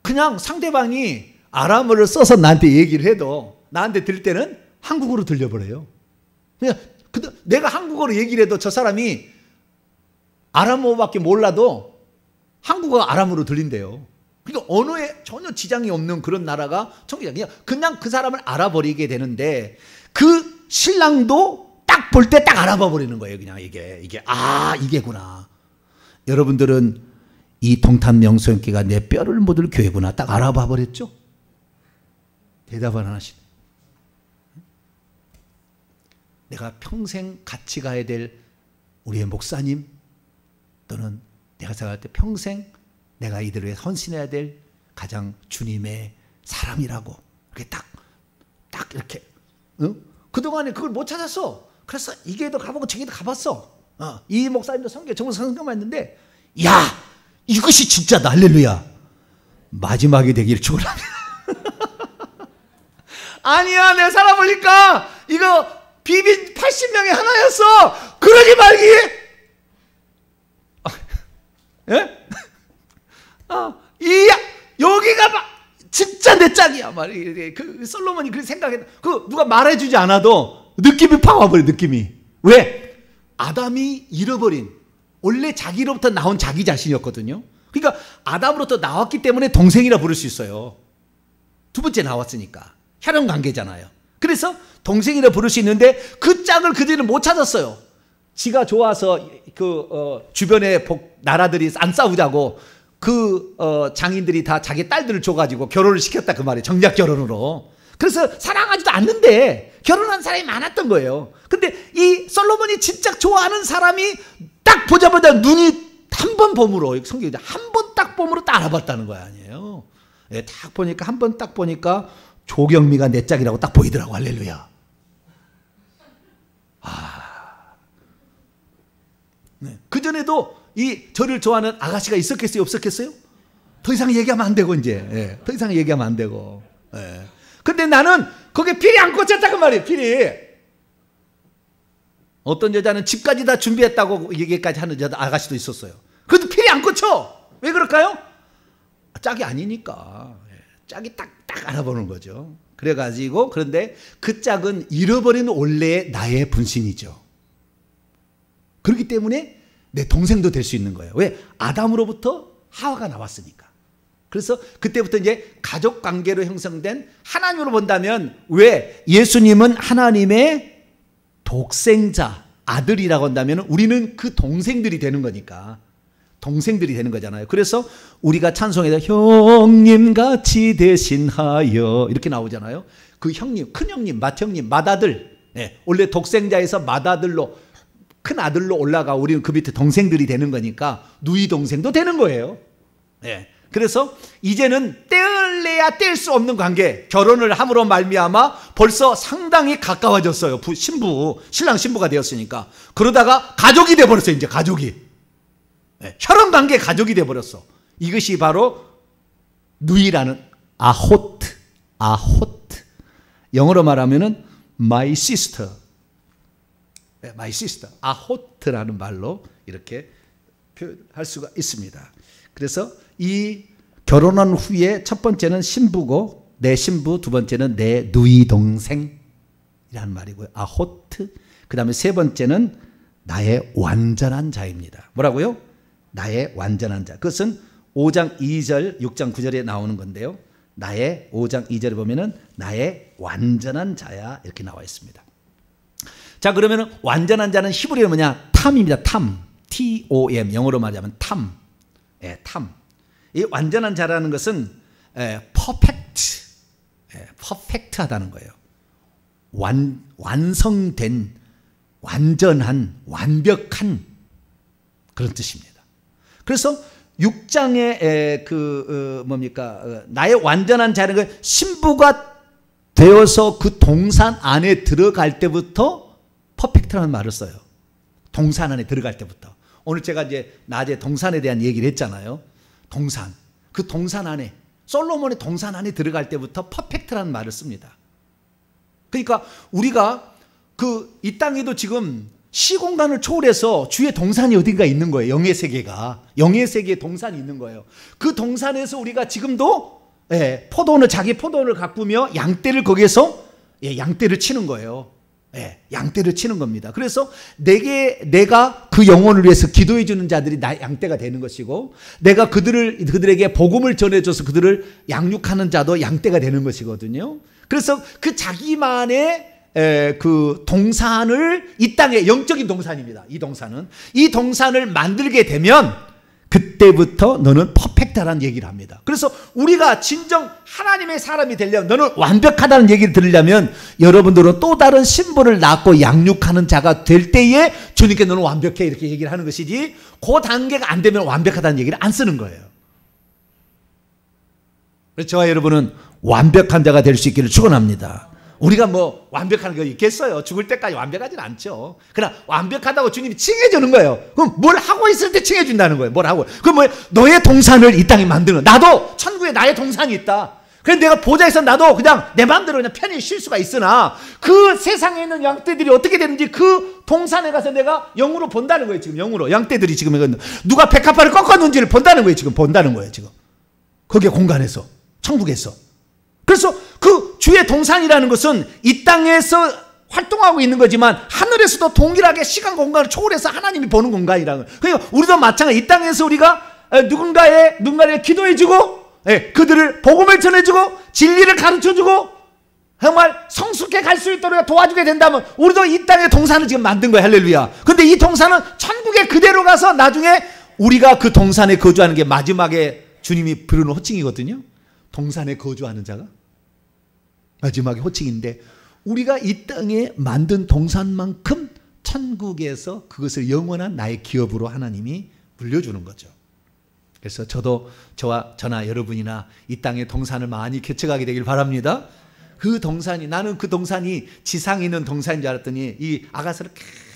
그냥 상대방이 아람어를 써서 나한테 얘기를 해도 나한테 들을 때는 한국어로 들려버려요. 그냥 내가 한국어로 얘기를 해도 저 사람이 아람어밖에 몰라도 한국어가 아람어로 들린대요. 그러니까 언어에 전혀 지장이 없는 그런 나라가 천국이야. 그냥 그 사람을 알아버리게 되는데 그 신랑도 딱 볼 때 딱 알아봐 버리는 거예요. 그냥 이게구나. 여러분들은 이 동탄 명소형교회가 내 뼈를 묻을 교회구나 딱 알아봐 버렸죠? 대답을 안 하시네. 내가 평생 같이 가야 될 우리의 목사님, 또는 내가 생각할 때 평생 내가 이들을 위해 헌신해야 될 가장 주님의 사람이라고 이렇게 딱 이렇게 그동안에 그걸 못 찾았어. 그래서 이 교회도 가보고 저기도 가봤어. 이 목사님도 성경 정말 성경만 했는데, 야, 이것이 진짜다. 할렐루야. 마지막이 되길 축원합니다. 아니야, 내 살아보니까 이거 비빈 80명의 하나였어. 그러지 말기. 예? 여기가 진짜 내 짝이야. 그 솔로몬이 그렇게 생각했다. 그 누가 말해주지 않아도 느낌이 팍 와버려. 느낌이. 왜? 아담이 잃어버린 원래 자기로부터 나온 자기 자신이었거든요. 그러니까 아담으로부터 나왔기 때문에 동생이라 부를 수 있어요. 두 번째 나왔으니까. 혈연 관계잖아요. 그래서 동생이라 부를 수 있는데 그 짝을 그들은 못 찾았어요. 지가 좋아서 주변의 나라들이 안 싸우자고 장인들이 다 자기 딸들을 줘가지고 결혼을 시켰다 그 말이에요. 정략 결혼으로. 그래서 사랑하지도 않는데 결혼한 사람이 많았던 거예요. 근데 이 솔로몬이 진짜 좋아하는 사람이 딱 보자마자 눈이 한 번 봄으로, 성경에 한 번 딱 봄으로 딱 알아봤다는 거야, 아니에요. 예, 딱 보니까, 한 번 딱 보니까 조경미가 내 짝이라고 딱 보이더라고. 할렐루야. 네. 그전에도 저를 좋아하는 아가씨가 있었겠어요? 없었겠어요? 더 이상 얘기하면 안 되고, 이제. 예, 더 이상 얘기하면 안 되고. 예. 근데 나는 거기에 필이 안 꽂혔다, 그 말이에요, 필이. 어떤 여자는 집까지 다 준비했다고 얘기까지 하는 아가씨도 있었어요. 그래도 필이 안 꽂혀. 왜 그럴까요? 짝이 아니니까. 짝이 딱 알아보는 거죠. 그래가지고, 그런데 그 짝은 잃어버린 원래의 나의 분신이죠. 그렇기 때문에 내 동생도 될 수 있는 거예요. 왜? 아담으로부터 하와가 나왔으니까. 그래서 그때부터 이제 가족 관계로 형성된, 하나님으로 본다면, 왜? 예수님은 하나님의 독생자, 아들이라고 한다면 우리는 그 동생들이 되는 거니까. 동생들이 되는 거잖아요. 그래서 우리가 찬송에서 형님같이 대신하여 이렇게 나오잖아요. 그 형님, 큰형님, 맏형님, 맏아들, 네, 원래 독생자에서 맏아들로, 큰 아들로 올라가 우리는 그 밑에 동생들이 되는 거니까 누이 동생도 되는 거예요. 네. 그래서 이제는 떼을래야 뗄 수 없는 관계, 결혼을 함으로 말미암아 벌써 상당히 가까워졌어요. 신랑 신부가 되었으니까. 그러다가 가족이 돼버렸어요. 이제 가족이. 네. 혈연관계 가족이 돼버렸어. 이것이 바로 누이라는 아호트. 영어로 말하면은 my sister. 네, my sister. 아호트라는 말로 이렇게 표현할 수가 있습니다. 그래서 이 결혼한 후에 첫 번째는 신부고, 내 신부, 두 번째는 내 누이 동생이라는 말이고요. 아호트. 그 다음에 세 번째는 나의 완전한 자입니다. 뭐라고요? 나의 완전한 자. 그것은 5장 2절, 6장 9절에 나오는 건데요. 나의 5장 2절에 보면은 나의 완전한 자야 이렇게 나와 있습니다. 자, 그러면은 완전한 자는 히브리어는 뭐냐? 탐입니다. 탐. T-O-M. 영어로 말하면 탐. 예, 탐. 이 완전한 자라는 것은 퍼펙트. 퍼펙트하다는 거예요. 완성된, 완전한, 완벽한 그런 뜻입니다. 그래서 6장에 나의 완전한 자는 그 신부가 되어서 그 동산 안에 들어갈 때부터 퍼펙트라는 말을 써요. 동산 안에 들어갈 때부터. 오늘 제가 이제 낮에 동산에 대한 얘기를 했잖아요. 동산. 그 동산 안에, 솔로몬의 동산 안에 들어갈 때부터 퍼펙트라는 말을 씁니다. 그러니까 우리가 이 땅에도 지금 시공간을 초월해서 주의 동산이 어딘가 있는 거예요. 영의 세계가. 영의 세계에 동산이 있는 거예요. 그 동산에서 우리가 지금도 자기 포도원을 가꾸며 양떼를 거기에서 양떼를 치는 거예요. 양떼를 치는 겁니다. 그래서 내가 그 영혼을 위해서 기도해 주는 자들이 나의 양떼가 되는 것이고, 내가 그들에게 복음을 전해줘서 그들을 양육하는 자도 양떼가 되는 것이거든요. 그래서 그 자기만의 그 동산을, 이 땅의 영적인 동산입니다. 이 동산을 만들게 되면 그때부터 너는 퍼펙트라는 얘기를 합니다. 그래서 우리가 진정 하나님의 사람이 되려면, 너는 완벽하다는 얘기를 들으려면 여러분들은 또 다른 신분을 낳고 양육하는 자가 될 때에 주님께 너는 완벽해 이렇게 얘기를 하는 것이지, 그 단계가 안 되면 완벽하다는 얘기를 안 쓰는 거예요. 그래서 저와 여러분은 완벽한 자가 될 수 있기를 축원합니다. 우리가 뭐 완벽한 거 있겠어요? 죽을 때까지 완벽하진 않죠. 그러나 완벽하다고 주님이 칭해주는 거예요. 그럼 뭘 하고 있을 때 칭해준다는 거예요. 뭘 하고. 그럼 뭐 너의 동산을 이 땅에 만드는, 나도 천국에 나의 동산이 있다. 그래서 내가 보좌에서 나도 그냥 내 마음대로 그냥 편히 쉴 수가 있으나, 그 세상에 있는 양떼들이 어떻게 되는지 그 동산에 가서 내가 영으로 본다는 거예요. 지금 영으로 양떼들이 지금 누가 백합화를 꺾었는지를 본다는 거예요. 지금 본다는 거예요. 지금 거기에 공간에서, 천국에서. 그래서 그 주의 동산이라는 것은 이 땅에서 활동하고 있는 거지만 하늘에서도 동일하게 시간 공간을 초월해서 하나님이 보는 공간이라는 거예요. 그러니까 우리도 마찬가지, 이 땅에서 우리가 누군가를 기도해주고, 그들을 복음을 전해주고 진리를 가르쳐주고 정말 성숙해 갈 수 있도록 도와주게 된다면 우리도 이 땅의 동산을 지금 만든 거예요. 할렐루야. 근데 이 동산은 천국에 그대로 가서 나중에 우리가 그 동산에 거주하는 게 마지막에 주님이 부르는 호칭이거든요. 동산에 거주하는 자가 마지막에 호칭인데, 우리가 이 땅에 만든 동산만큼 천국에서 그것을 영원한 나의 기업으로 하나님이 물려주는 거죠. 그래서 저나 여러분이나 이 땅의 동산을 많이 개척하게 되길 바랍니다. 그 동산이, 나는 그 동산이 지상에 있는 동산인 줄 알았더니 이 아가서를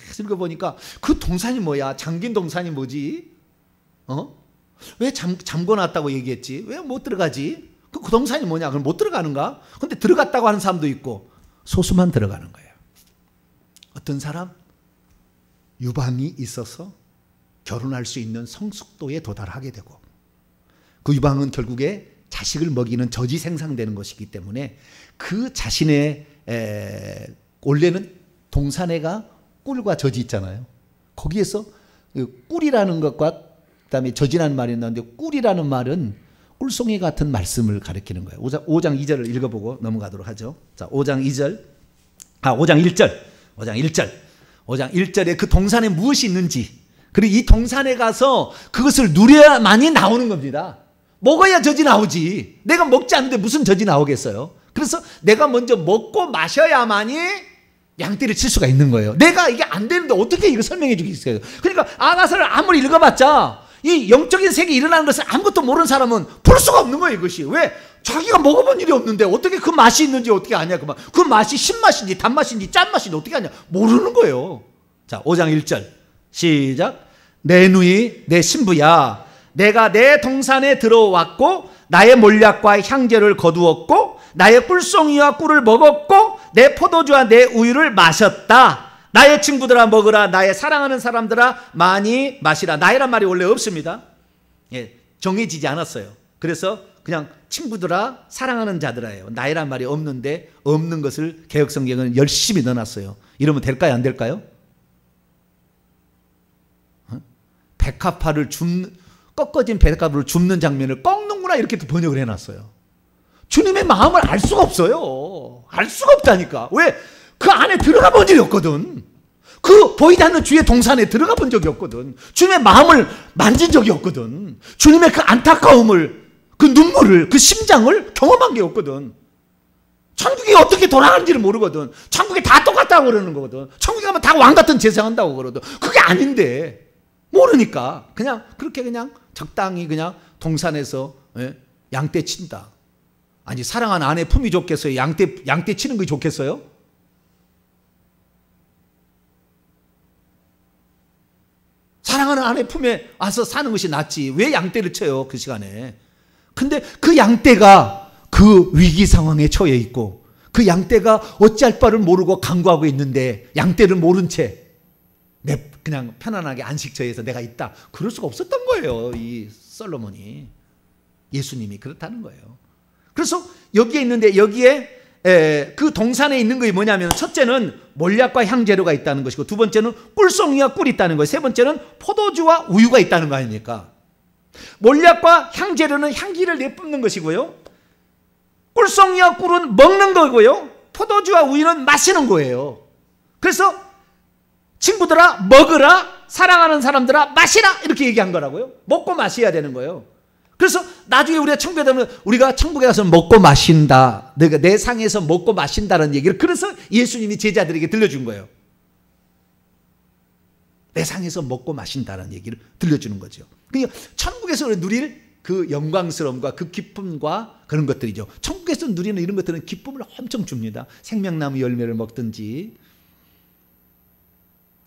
계속 읽어보니까 그 동산이 뭐야? 잠긴 동산이 뭐지? 왜 잠궈놨다고 얘기했지? 왜 못 들어가지? 그 동산이 뭐냐? 그럼 못 들어가는가? 근데 들어갔다고 하는 사람도 있고, 소수만 들어가는 거예요. 어떤 사람? 유방이 있어서 결혼할 수 있는 성숙도에 도달하게 되고, 그 유방은 결국에 자식을 먹이는 젖이 생산되는 것이기 때문에 그 자신의 원래는 동산에가 꿀과 젖이 있잖아요. 거기에서 꿀이라는 것과 그다음에 젖이라는 말이 있는데, 꿀이라는 말은 꿀송이 같은 말씀을 가리키는 거예요. 5장 2절을 읽어보고 넘어가도록 하죠. 자, 5장 1절. 5장 1절에 그 동산에 무엇이 있는지, 그리고 이 동산에 가서 그것을 누려야만이 나오는 겁니다. 먹어야 젖이 나오지. 내가 먹지 않는데 무슨 젖이 나오겠어요? 그래서 내가 먼저 먹고 마셔야만이 양떼를 칠 수가 있는 거예요. 내가 이게 안 되는데 어떻게 이거 설명해 주겠어요? 그러니까 아가서를 아무리 읽어봤자 이 영적인 세계에 일어나는 것을 아무것도 모르는 사람은 볼 수가 없는 거예요. 이것이. 왜? 자기가 먹어본 일이 없는데 어떻게 그 맛이 있는지 어떻게 아냐. 그 맛이 신맛인지 단맛인지 짠맛인지 어떻게 아냐. 모르는 거예요. 자, 5장 1절 시작. 내 누이 내 신부야, 내가 내 동산에 들어왔고 나의 몰약과 향제를 거두었고 나의 꿀송이와 꿀을 먹었고 내 포도주와 내 우유를 마셨다. 나의 친구들아 먹으라. 나의 사랑하는 사람들아 많이 마시라. 나이란 말이 원래 없습니다. 정해지지 않았어요. 그래서 그냥 친구들아 사랑하는 자들아예요. 나이란 말이 없는데, 없는 것을 개역성경은 열심히 넣어놨어요. 이러면 될까요? 안 될까요? 백합화를 꺾어진 백합화를 줍는 장면을 꺾는구나 이렇게 번역을 해놨어요. 주님의 마음을 알 수가 없어요. 알 수가 없다니까. 왜? 그 안에 들어가 본 적이 없거든. 그 보이지 않는 주의 동산에 들어가 본 적이 없거든. 주님의 마음을 만진 적이 없거든. 주님의 그 안타까움을, 그 눈물을, 그 심장을 경험한 게 없거든. 천국이 어떻게 돌아가는지를 모르거든. 천국이 다 똑같다고 그러는 거거든. 천국에 가면 다 왕같은 재생한다고 그러거든. 그게 아닌데 모르니까 그냥 그렇게 그냥 적당히 그냥 동산에서 양떼 친다. 아니, 사랑하는 아내 품이 좋겠어요? 양떼 치는 게 좋겠어요? 사랑하는 아내 품에 와서 사는 것이 낫지. 왜 양떼를 쳐요, 그 시간에? 근데 그 양떼가 그 위기 상황에 처해 있고, 그 양떼가 어찌할 바를 모르고 간구하고 있는데, 양떼를 모른 채 그냥 편안하게 안식처에서 내가 있다. 그럴 수가 없었던 거예요, 이 솔로몬이. 예수님이 그렇다는 거예요. 그래서 여기에 있는데, 여기에 그 동산에 있는 것이 뭐냐면, 첫째는 몰약과 향재료가 있다는 것이고, 두 번째는 꿀송이와 꿀이 있다는 거예요. 세 번째는 포도주와 우유가 있다는 거 아닙니까? 몰약과 향재료는 향기를 내뿜는 것이고요, 꿀송이와 꿀은 먹는 거고요, 포도주와 우유는 마시는 거예요. 그래서 친구들아 먹으라, 사랑하는 사람들아 마시라, 이렇게 얘기한 거라고요. 먹고 마셔야 되는 거예요. 그래서 나중에 우리가 천국에 가면, 우리가 천국에 가서 먹고 마신다, 내가 내 상에서 먹고 마신다는 얘기를 그래서 예수님이 제자들에게 들려준 거예요. 내 상에서 먹고 마신다는 얘기를 들려주는 거죠. 그러니까 천국에서 누릴 그 영광스러움과 그 기쁨과 그런 것들이죠. 천국에서 누리는 이런 것들은 기쁨을 엄청 줍니다. 생명나무 열매를 먹든지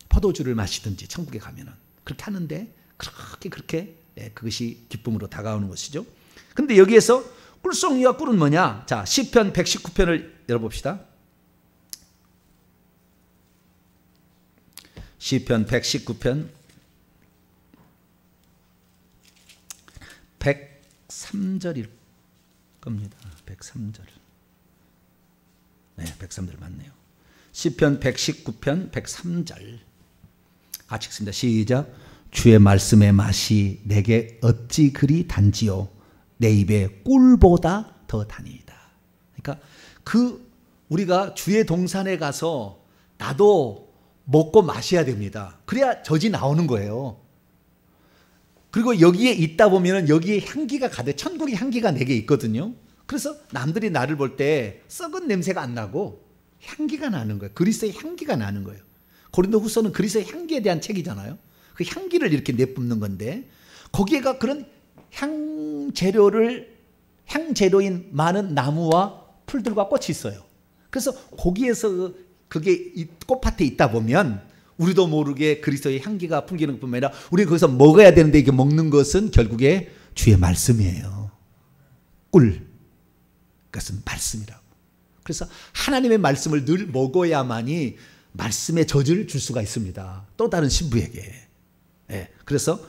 포도주를 마시든지 천국에 가면은 그렇게 하는데, 그렇게 그것이 기쁨으로 다가오는 것이죠. 근데 여기에서 꿀송이와 꿀은 뭐냐? 자, 시편 119편을 열어봅시다. 시편 119편 103절일 겁니다. 103절. 네, 103절 맞네요. 시편 119편 103절 같이 읽습니다. 시작. 주의 말씀의 맛이 내게 어찌 그리 단지요, 내 입에 꿀보다 더 다니이다. 그러니까 우리가 주의 동산에 가서 나도 먹고 마셔야 됩니다. 그래야 젖이 나오는 거예요. 그리고 여기에 있다 보면 여기에 향기가 가득, 천국의 향기가 내게 있거든요. 그래서 남들이 나를 볼 때 썩은 냄새가 안 나고 향기가 나는 거예요. 그리스도의 향기가 나는 거예요. 고린도후서는 그리스도의 향기에 대한 책이잖아요. 그 향기를 이렇게 내뿜는 건데, 거기에가 그런 향재료인 많은 나무와 풀들과 꽃이 있어요. 그래서 거기에서 그게 꽃밭에 있다 보면 우리도 모르게 그리스도의 향기가 풍기는 것뿐만 아니라 우리는 거기서 먹어야 되는데, 이게 먹는 것은 결국에 주의 말씀이에요. 꿀, 그것은 말씀이라고. 그래서 하나님의 말씀을 늘 먹어야만이 말씀의 저주를 줄 수가 있습니다. 또 다른 신부에게. 그래서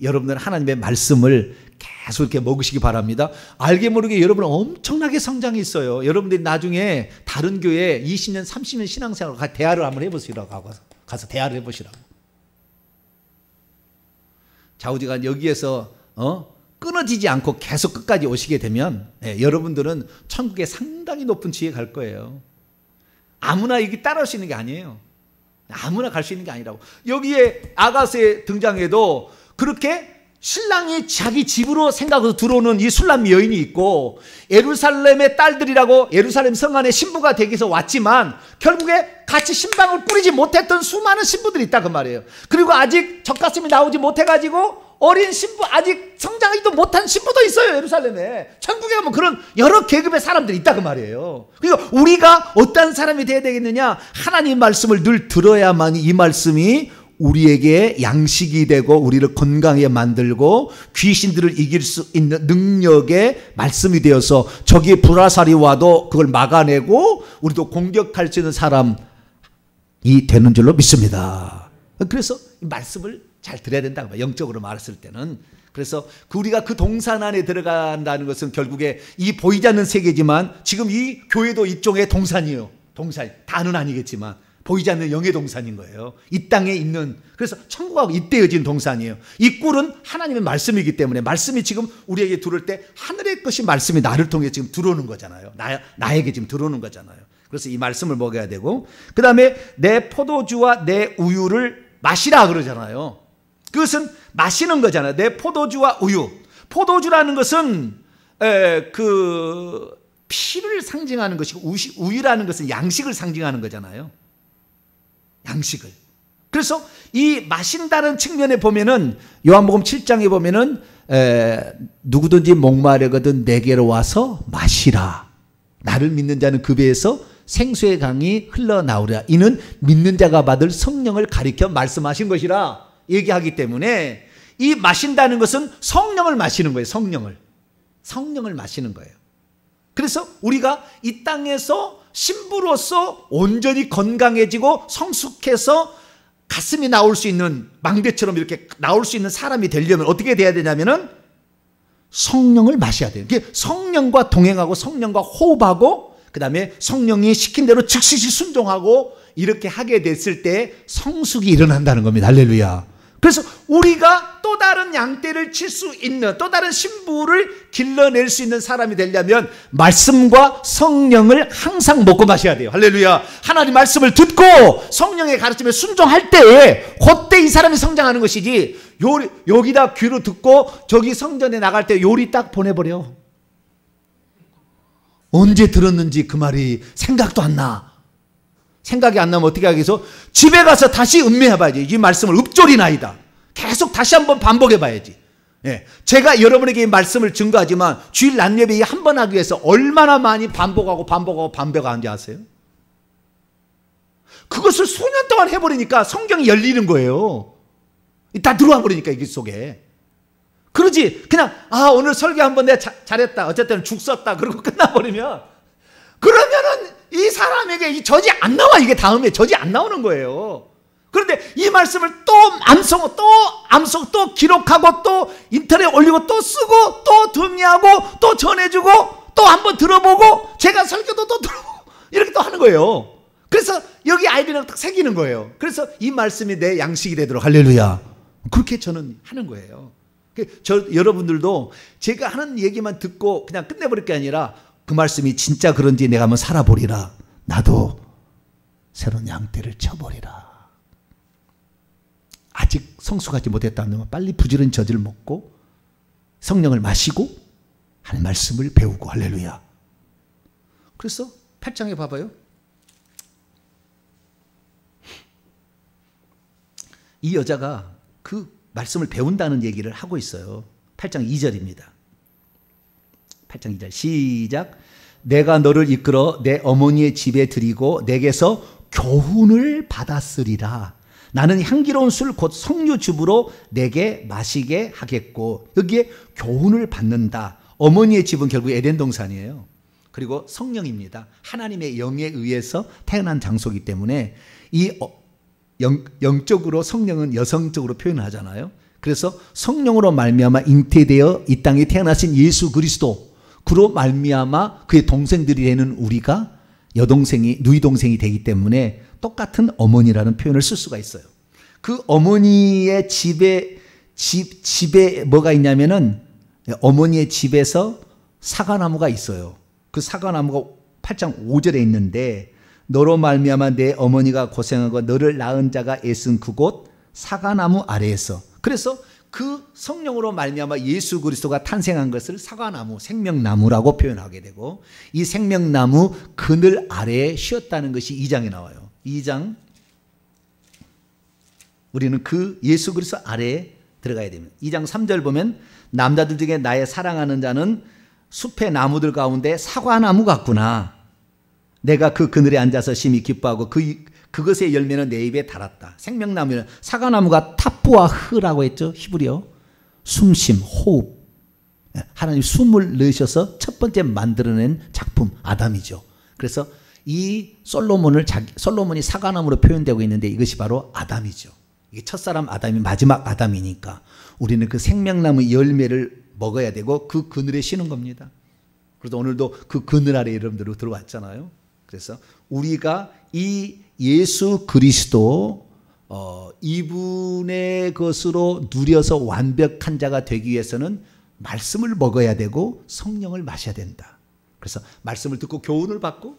여러분들은 하나님의 말씀을 계속 이렇게 먹으시기 바랍니다. 알게 모르게 여러분은 엄청나게 성장이 있어요. 여러분들이 나중에 다른 교회 20년, 30년 신앙생활 대화를 한번 해보시라고, 가서 대화를 해보시라고. 좌우지간 여기에서 끊어지지 않고 계속 끝까지 오시게 되면 여러분들은 천국에 상당히 높은 지혜에 갈 거예요. 아무나 여기 따라올 수 있는 게 아니에요. 아무나 갈 수 있는 게 아니라고. 여기에 아가스의 등장에도 그렇게 신랑이 자기 집으로 생각해서 들어오는 이 술람 여인이 있고, 예루살렘의 딸들이라고 예루살렘 성 안에 신부가 되기 위해서 왔지만 결국에 같이 신방을 꾸리지 못했던 수많은 신부들이 있다, 그 말이에요. 그리고 아직 젖가슴이 나오지 못해가지고 어린 신부, 아직 성장하지도 못한 신부도 있어요, 예루살렘에. 천국에 가면 그런 여러 계급의 사람들이 있다, 그 말이에요. 그러니까 우리가 어떤 사람이 돼야 되겠느냐? 하나님 말씀을 늘 들어야만 이 말씀이 우리에게 양식이 되고 우리를 건강하게 만들고 귀신들을 이길 수 있는 능력의 말씀이 되어서 적이 불화살이 와도 그걸 막아내고 우리도 공격할 수 있는 사람이 되는 줄로 믿습니다. 그래서 이 말씀을 잘 들어야 된다, 영적으로 말했을 때는. 그래서 우리가 그 동산 안에 들어간다는 것은 결국에 이 보이지 않는 세계지만, 지금 이 교회도 일종의 동산이에요. 동산, 다는 아니겠지만 보이지 않는 영의 동산인 거예요. 이 땅에 있는, 그래서 천국하고 잇대어진 동산이에요. 이 꿀은 하나님의 말씀이기 때문에, 말씀이 지금 우리에게 들어올 때 하늘의 것이 말씀이 나를 통해 지금 들어오는 거잖아요. 나에게 지금 들어오는 거잖아요. 그래서 이 말씀을 먹어야 되고, 그 다음에 내 포도주와 내 우유를 마시라 그러잖아요. 그것은 마시는 거잖아요. 내 포도주와 우유. 포도주라는 것은 그 피를 상징하는 것이고, 우유라는 것은 양식을 상징하는 거잖아요. 양식을. 그래서 이 마신다는 측면에 보면은 요한복음 7장에 보면은 누구든지 목마르거든 내게로 와서 마시라. 나를 믿는 자는 그 배에서 생수의 강이 흘러나오리라. 이는 믿는 자가 받을 성령을 가리켜 말씀하신 것이라 얘기하기 때문에, 이 마신다는 것은 성령을 마시는 거예요. 성령을 마시는 거예요. 그래서 우리가 이 땅에서 신부로서 온전히 건강해지고 성숙해서 가슴이 나올 수 있는, 망대처럼 이렇게 나올 수 있는 사람이 되려면 어떻게 돼야 되냐면은 성령을 마셔야 돼요. 성령과 동행하고 성령과 호흡하고, 그 다음에 성령이 시킨 대로 즉시 순종하고, 이렇게 하게 됐을 때 성숙이 일어난다는 겁니다. 할렐루야. 그래서 우리가 또 다른 양떼를 칠 수 있는, 또 다른 신부를 길러낼 수 있는 사람이 되려면 말씀과 성령을 항상 먹고 마셔야 돼요. 할렐루야. 하나님 말씀을 듣고 성령의 가르침에 순종할 때에 그때 이 사람이 성장하는 것이지, 여기다 귀로 듣고 저기 성전에 나갈 때 요리 딱 보내버려. 언제 들었는지 그 말이 생각도 안 나. 생각이 안 나면 어떻게 하겠어? 집에 가서 다시 음미해봐야지. 이 말씀을 읊조리나이다. 계속 다시 한번 반복해봐야지. 예. 제가 여러분에게 이 말씀을 증거하지만 주일 낮예배 한 번 하기 위해서 얼마나 많이 반복하는지 아세요? 그것을 수년 동안 해버리니까 성경이 열리는 거예요. 다 들어와 버리니까 이 속에. 그러지 그냥 오늘 설교 한번 내가 잘했다, 어쨌든 죽 썼다 그러고 끝나버리면, 그러면은 이 사람에게 이 젖이 안 나와. 이게 다음에 젖이 안 나오는 거예요. 그런데 이 말씀을 또 암송, 또 기록하고, 또 인터넷에 올리고, 또 쓰고, 또 등의하고, 또 전해주고, 또 한번 들어보고, 제가 설교도 또 들어보고, 이렇게 또 하는 거예요. 그래서 여기 아이디어가 딱 새기는 거예요. 그래서 이 말씀이 내 양식이 되도록, 할렐루야, 그렇게 저는 하는 거예요. 여러분들도 제가 하는 얘기만 듣고 그냥 끝내버릴 게 아니라 그 말씀이 진짜 그런지 내가 한번 살아보리라. 나도 새로운 양떼를 쳐보리라. 아직 성숙하지 못했다면 빨리 부지런히 젖을 먹고 성령을 마시고 하는 말씀을 배우고, 할렐루야. 그래서 8장에 봐봐요. 이 여자가 그 말씀을 배운다는 얘기를 하고 있어요. 8장 2절입니다. 8장 2절 시작. 내가 너를 이끌어 내 어머니의 집에 들이고 내게서 교훈을 받았으리라. 나는 향기로운 술 곧 석류즙으로 내게 마시게 하겠고. 여기에 교훈을 받는다. 어머니의 집은 결국 에덴 동산이에요. 그리고 성령입니다. 하나님의 영에 의해서 태어난 장소이기 때문에 이 영적으로 성령은 여성적으로 표현하잖아요. 그래서 성령으로 말미암아 잉태되어 이 땅에 태어나신 예수 그리스도, 그로 말미암아 그의 동생들이 되는 우리가 누이 동생이 되기 때문에 똑같은 어머니라는 표현을 쓸 수가 있어요. 그 어머니의 집에 뭐가 있냐면은, 어머니의 집에서 사과나무가 있어요. 그 사과나무가 8장 5절에 있는데, 너로 말미암아 내 어머니가 고생하고 너를 낳은 자가 애쓴 그곳 사과나무 아래에서. 그래서 그 성령으로 말미암아 예수 그리스도가 탄생한 것을 사과나무, 생명나무라고 표현하게 되고, 이 생명나무 그늘 아래에 쉬었다는 것이 2장에 나와요. 2장, 우리는 그 예수 그리스도 아래에 들어가야 됩니다. 2장 3절 보면, 남자들 중에 나의 사랑하는 자는 숲의 나무들 가운데 사과나무 같구나. 내가 그 그늘에 앉아서 심히 기뻐하고 그것의 열매는 내 입에 달았다. 생명나무는, 사과나무가 타프와 흐라고 했죠. 히브리어 숨쉼, 호흡. 하나님 숨을 넣으셔서 첫 번째 만들어낸 작품 아담이죠. 그래서 이 솔로몬이 사과나무로 표현되고 있는데 이것이 바로 아담이죠. 이게 첫사람 아담이 마지막 아담이니까 우리는 그 생명나무 열매를 먹어야 되고 그 그늘에 쉬는 겁니다. 그래서 오늘도 그 그늘 아래 여러분들 들어왔잖아요. 그래서 우리가 이 예수 그리스도 이분의 것으로 누려서 완벽한 자가 되기 위해서는 말씀을 먹어야 되고 성령을 마셔야 된다. 그래서 말씀을 듣고 교훈을 받고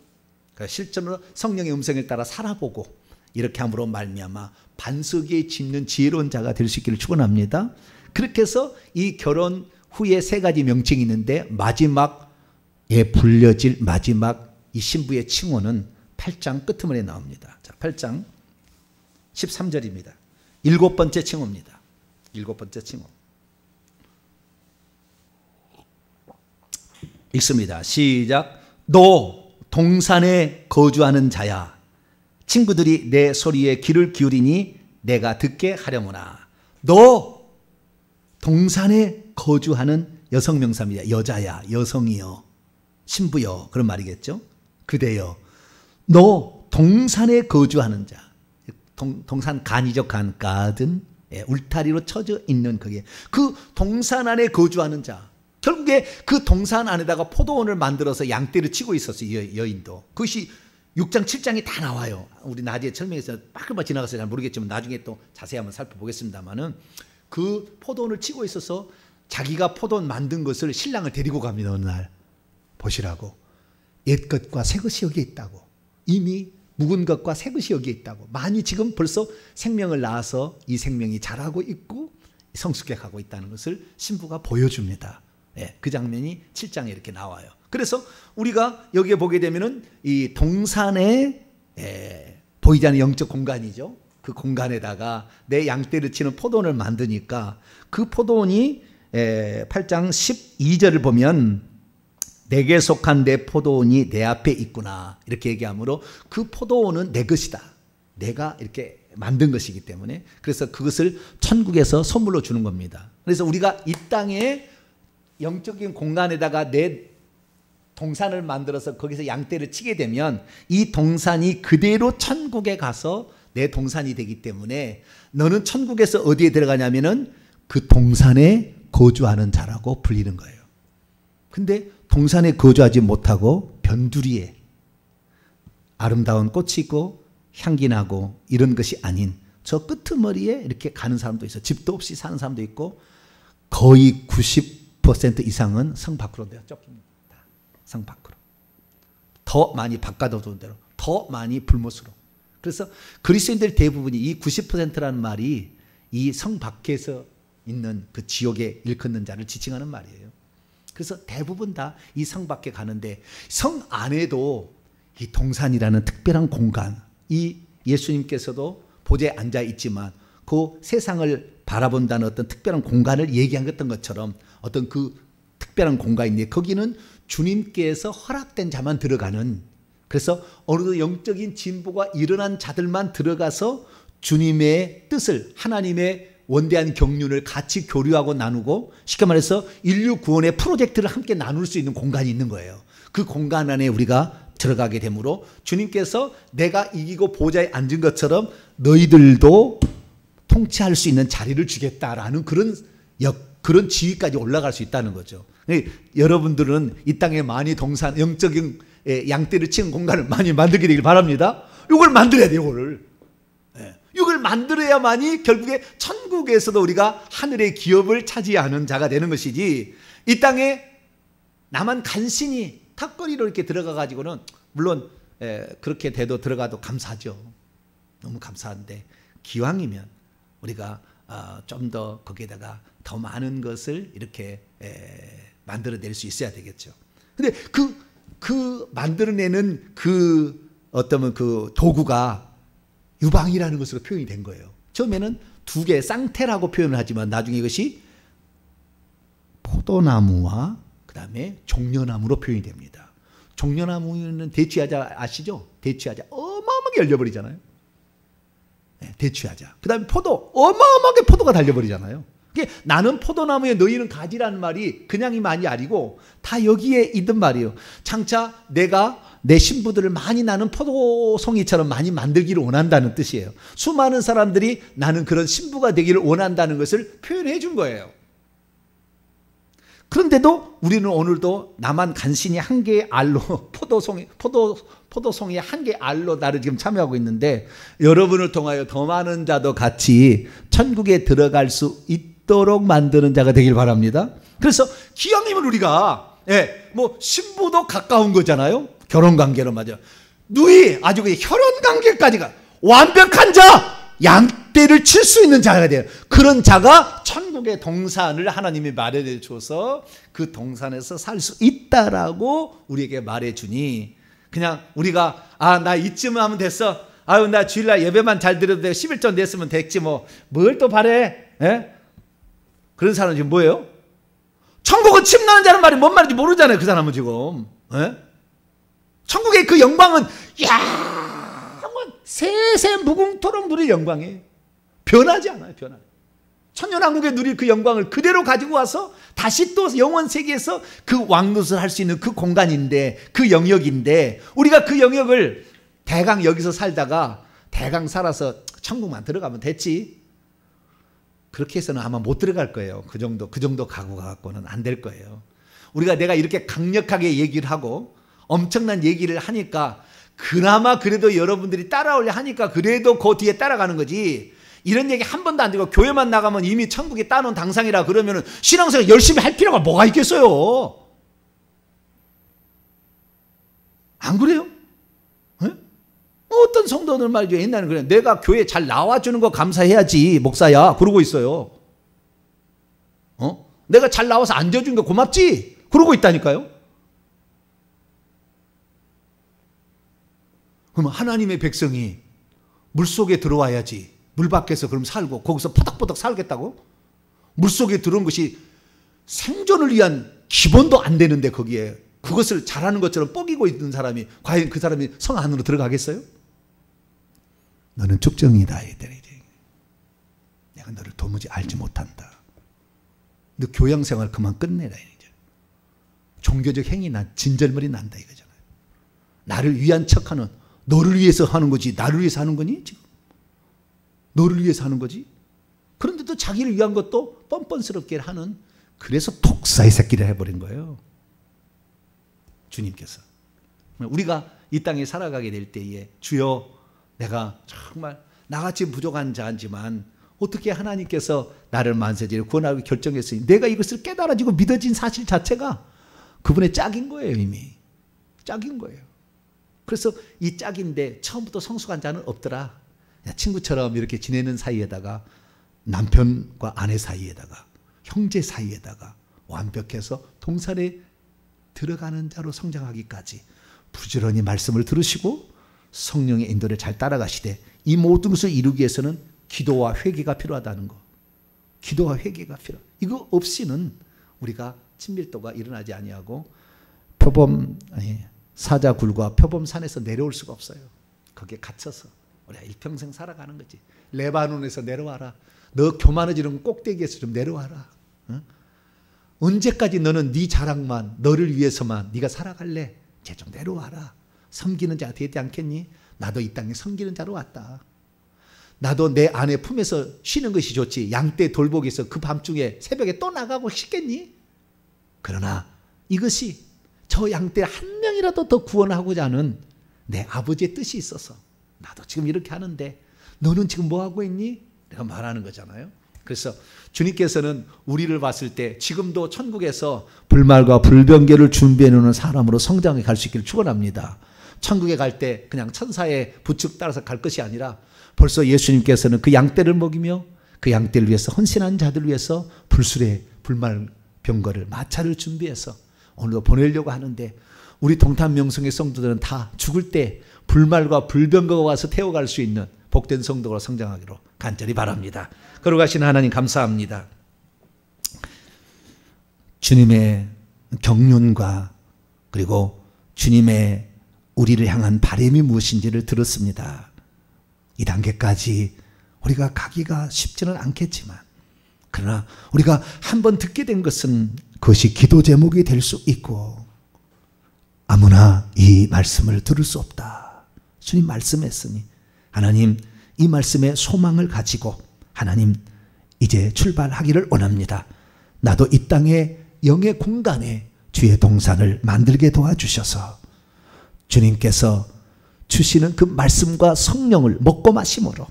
실제로 성령의 음성에 따라 살아보고 이렇게 함으로 말미암아 반석 위에 짚는 지혜로운 자가 될 수 있기를 축원합니다. 그렇게 해서 이 결혼 후에 3가지 명칭이 있는데 마지막에 불려질 마지막 이 신부의 칭호는 8장 끄트머리에 나옵니다. 자, 8장 13절입니다. 7번째 칭호입니다. 7번째 칭호. 읽습니다. 시작. 너 동산에 거주하는 자야. 친구들이 내 소리에 귀를 기울이니 내가 듣게 하려무나. 너 동산에 거주하는 여성 명사입니다. 여자야, 여성이여, 신부여, 그런 말이겠죠. 그대여, 너 동산에 거주하는 자. 동산 간이죠. 가든, 울타리로 쳐져 있는 그게 그 동산 안에 거주하는 자. 결국에 그 동산 안에다가 포도원을 만들어서 양떼를 치고 있었어요. 여인도. 그것이 6장 7장이 다 나와요. 우리 나중에 설명해서 빠글빠 지나가서 잘 모르겠지만 나중에 또 자세히 한번 살펴보겠습니다만은 그 포도원을 치고 있어서 자기가 포도원 만든 것을 신랑을 데리고 갑니다. 어느 날 보시라고 옛것과 새것이 여기에 있다고, 이미 묵은 것과 새것이 여기에 있다고, 많이 지금 벌써 생명을 낳아서 이 생명이 자라고 있고 성숙해 가고 있다는 것을 신부가 보여줍니다. 예, 그 장면이 7장에 이렇게 나와요. 그래서 우리가 여기에 보게 되면은 이 동산에 보이지 않는 영적 공간이죠. 그 공간에다가 내 양떼를 치는 포도원을 만드니까 그 포도원이 8장 12절을 보면 내게 속한 내 포도원이 내 앞에 있구나 이렇게 얘기하므로 그 포도원은 내 것이다. 내가 이렇게 만든 것이기 때문에 그래서 그것을 천국에서 선물로 주는 겁니다. 그래서 우리가 이 땅에 영적인 공간에다가 내 동산을 만들어서 거기서 양떼를 치게 되면 이 동산이 그대로 천국에 가서 내 동산이 되기 때문에 너는 천국에서 어디에 들어가냐면은 그 동산에 거주하는 자라고 불리는 거예요. 근데 동산에 거주하지 못하고 변두리에 아름다운 꽃이 있고 향기 나고 이런 것이 아닌 저 끄트머리에 이렇게 가는 사람도 있어요. 집도 없이 사는 사람도 있고 거의 90% 이상은 성 밖으로 내어 쫓깁니다. 성 밖으로. 더 많이 바깥으로 돈 대로 더 많이 불못으로. 그래서 그리스도인들 대부분이 이 90%라는 말이 이 성 밖에서 있는 그 지옥에 일컫는 자를 지칭하는 말이에요. 그래서 대부분 다 이 성 밖에 가는데 성 안에도 이 동산이라는 특별한 공간, 이 예수님께서도 보좌에 앉아 있지만 그 세상을 바라본다는 어떤 특별한 공간을 얘기한 것처럼 어떤 그 특별한 공간인데 거기는 주님께서 허락된 자만 들어가는, 그래서 어느 영적인 진보가 일어난 자들만 들어가서 주님의 뜻을, 하나님의 원대한 경륜을 같이 교류하고 나누고 쉽게 말해서 인류 구원의 프로젝트를 함께 나눌 수 있는 공간이 있는 거예요. 그 공간 안에 우리가 들어가게 되므로 주님께서 내가 이기고 보좌에 앉은 것처럼 너희들도 통치할 수 있는 자리를 주겠다라는 그런 지위까지 올라갈 수 있다는 거죠. 여러분들은 이 땅에 많이 동산, 영적인 양떼를 치는 공간을 많이 만들게 되길 바랍니다. 이걸 만들어야 돼요, 이걸 만들어야만이 결국에 천국에서도 우리가 하늘의 기업을 차지하는 자가 되는 것이지, 이 땅에 나만 간신히 턱걸이로 이렇게 들어가 가지고는 물론 그렇게 돼도 들어가도 감사하죠. 너무 감사한데 기왕이면 우리가 좀 더 거기에다가 더 많은 것을 이렇게 만들어낼 수 있어야 되겠죠. 근데 그 만들어내는 그 어떤 그 도구가 유방이라는 것으로 표현이 된 거예요. 처음에는 두 개 쌍태라고 표현을 하지만 나중에 이것이 포도나무와 그 다음에 종려나무로 표현이 됩니다. 종려나무는 대추야자 아시죠? 대추야자 어마어마하게 열려버리잖아요. 네, 대추야자. 그 다음에 포도 어마어마하게 포도가 달려버리잖아요. 나는 포도나무에 너희는 가지라는 말이 그냥이 말이 아니고 다 여기에 있는 말이에요. 장차 내가 내 신부들을 많이 나는 포도송이처럼 많이 만들기를 원한다는 뜻이에요. 수많은 사람들이 나는 그런 신부가 되기를 원한다는 것을 표현해 준 거예요. 그런데도 우리는 오늘도 나만 간신히 한 개의 알로 포도송이 한 개의 알로 나를 지금 참여하고 있는데 여러분을 통하여 더 많은 자도 같이 천국에 들어갈 수 있도록 만드는 자가 되길 바랍니다. 그래서 기왕이면 우리가 뭐 신부도 가까운 거잖아요. 결혼관계로 맞아. 누이 아주 그 혈연관계까지가 완벽한 자, 양떼를 칠 수 있는 자가 돼요. 그런 자가 천국의 동산을 하나님이 마련해 줘서 그 동산에서 살 수 있다라고 우리에게 말해주니 그냥 우리가 나 이쯤 하면 됐어. 아유 나 주일날 예배만 잘 드려도 돼. 11조 냈으면 됐지 뭘 또 바래. 그런 사람은 지금 뭐예요? 천국은 침나는 자는 말이 뭔 말인지 모르잖아요. 그 사람은 지금. 천국의 그 영광은 영원 세세 무궁토록 누릴 영광이에요. 변하지 않아요. 천년왕국에 누릴 그 영광을 그대로 가지고 와서 다시 또 영원 세계에서 그 왕노릇을 할 수 있는 그 공간인데, 그 영역인데 우리가 그 영역을 대강 여기서 살다가 대강 살아서 천국만 들어가면 됐지. 그렇게 해서는 아마 못 들어갈 거예요. 그 정도 가고 갖고는 안 될 거예요. 내가 이렇게 강력하게 얘기를 하고 엄청난 얘기를 하니까 그나마 그래도 여러분들이 따라오려 하니까 그래도 그 뒤에 따라가는 거지. 이런 얘기 한 번도 안 들고 교회만 나가면 이미 천국에 따놓은 당상이라 그러면 신앙생활 열심히 할 필요가 뭐가 있겠어요? 안 그래요? 네? 어떤 성도들 말이죠. 옛날에는 그래. 내가 교회 잘 나와주는 거 감사해야지 목사야. 그러고 있어요. 내가 잘 나와서 앉아준 거 고맙지? 그러고 있다니까요. 그럼 하나님의 백성이 물속에 들어와야지. 물 밖에서 그럼 살고 거기서 포덕포덕 살겠다고? 물속에 들어온 것이 생존을 위한 기본도 안 되는데 거기에 그것을 잘하는 것처럼 뻐기고 있는 사람이 과연 그 사람이 성 안으로 들어가겠어요? 너는 축정이다. 내가 너를 도무지 알지 못한다. 너 교양생활 그만 끝내라. 종교적 행위 진절머리 난다 이거잖아요. 나를 위한 척하는 너를 위해서 하는 거지 나를 위해서 하는 거니 지금? 너를 위해서 하는 거지? 그런데도 자기를 위한 것도 뻔뻔스럽게 하는 그래서 독사의 새끼를 해버린 거예요. 주님께서. 우리가 이 땅에 살아가게 될 때에 주여 내가 정말 나같이 부족한 자지만 어떻게 하나님께서 나를 만세지를 구원하고 결정했으니 내가 이것을 깨달아지고 믿어진 사실 자체가 그분의 짝인 거예요. 이미 짝인 거예요. 그래서 이 짝인데 처음부터 성숙한 자는 없더라. 친구처럼 이렇게 지내는 사이에다가 남편과 아내 사이에다가 형제 사이에다가 완벽해서 동산에 들어가는 자로 성장하기까지 부지런히 말씀을 들으시고 성령의 인도를 잘 따라가시되 이 모든 것을 이루기 위해서는 기도와 회개가 필요하다는 거. 기도와 회개가 필요. 이거 없이는 우리가 친밀도가 일어나지 아니하고 사자굴과 표범산에서 내려올 수가 없어요. 거기에 갇혀서 우리가 일평생 살아가는 거지. 레바논에서 내려와라. 너 교만해지는 꼭대기에서 좀 내려와라. 응? 언제까지 너는 네 자랑만 너를 위해서만 네가 살아갈래? 이제 좀 내려와라. 섬기는 자가 되지 않겠니? 나도 이 땅에 섬기는 자로 왔다. 나도 내 아내 품에서 쉬는 것이 좋지. 양떼 돌보기에서 그 밤중에 새벽에 또 나가고 싶겠니? 그러나 이것이 저 양떼 한 명이라도 더 구원하고자 하는 내 아버지의 뜻이 있어서 나도 지금 이렇게 하는데 너는 지금 뭐 하고 있니? 내가 말하는 거잖아요. 그래서 주님께서는 우리를 봤을 때 지금도 천국에서 불말과 불병계를 준비해 놓는 사람으로 성장해 갈 수 있기를 축원합니다. 천국에 갈 때 그냥 천사의 부축 따라서 갈 것이 아니라 벌써 예수님께서는 그 양떼를 먹이며 그 양떼를 위해서 헌신한 자들을 위해서 불수레 불말 병거를 마차를 준비해서 오늘도 보내려고 하는데 우리 동탄 명성의 성도들은 다 죽을 때 불말과 불병거가 와서 태워갈 수 있는 복된 성도로 성장하기로 간절히 바랍니다. 거룩하신 하나님 감사합니다. 주님의 경륜과 그리고 주님의 우리를 향한 바람이 무엇인지를 들었습니다. 이 단계까지 우리가 가기가 쉽지는 않겠지만 그러나 우리가 한번 듣게 된 것은 그것이 기도 제목이 될 수 있고 아무나 이 말씀을 들을 수 없다. 주님 말씀했으니 하나님 이 말씀에 소망을 가지고 하나님 이제 출발하기를 원합니다. 나도 이 땅의 영의 공간에 주의 동산을 만들게 도와주셔서 주님께서 주시는 그 말씀과 성령을 먹고 마심으로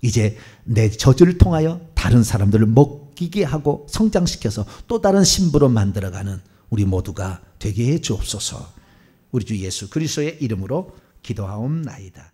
이제 내 저주를 통하여 다른 사람들을 먹이게 하고 성장시켜서 또 다른 신부로 만들어가는 우리 모두가 되게 해 주옵소서. 우리 주 예수 그리스도의 이름으로 기도하옵나이다.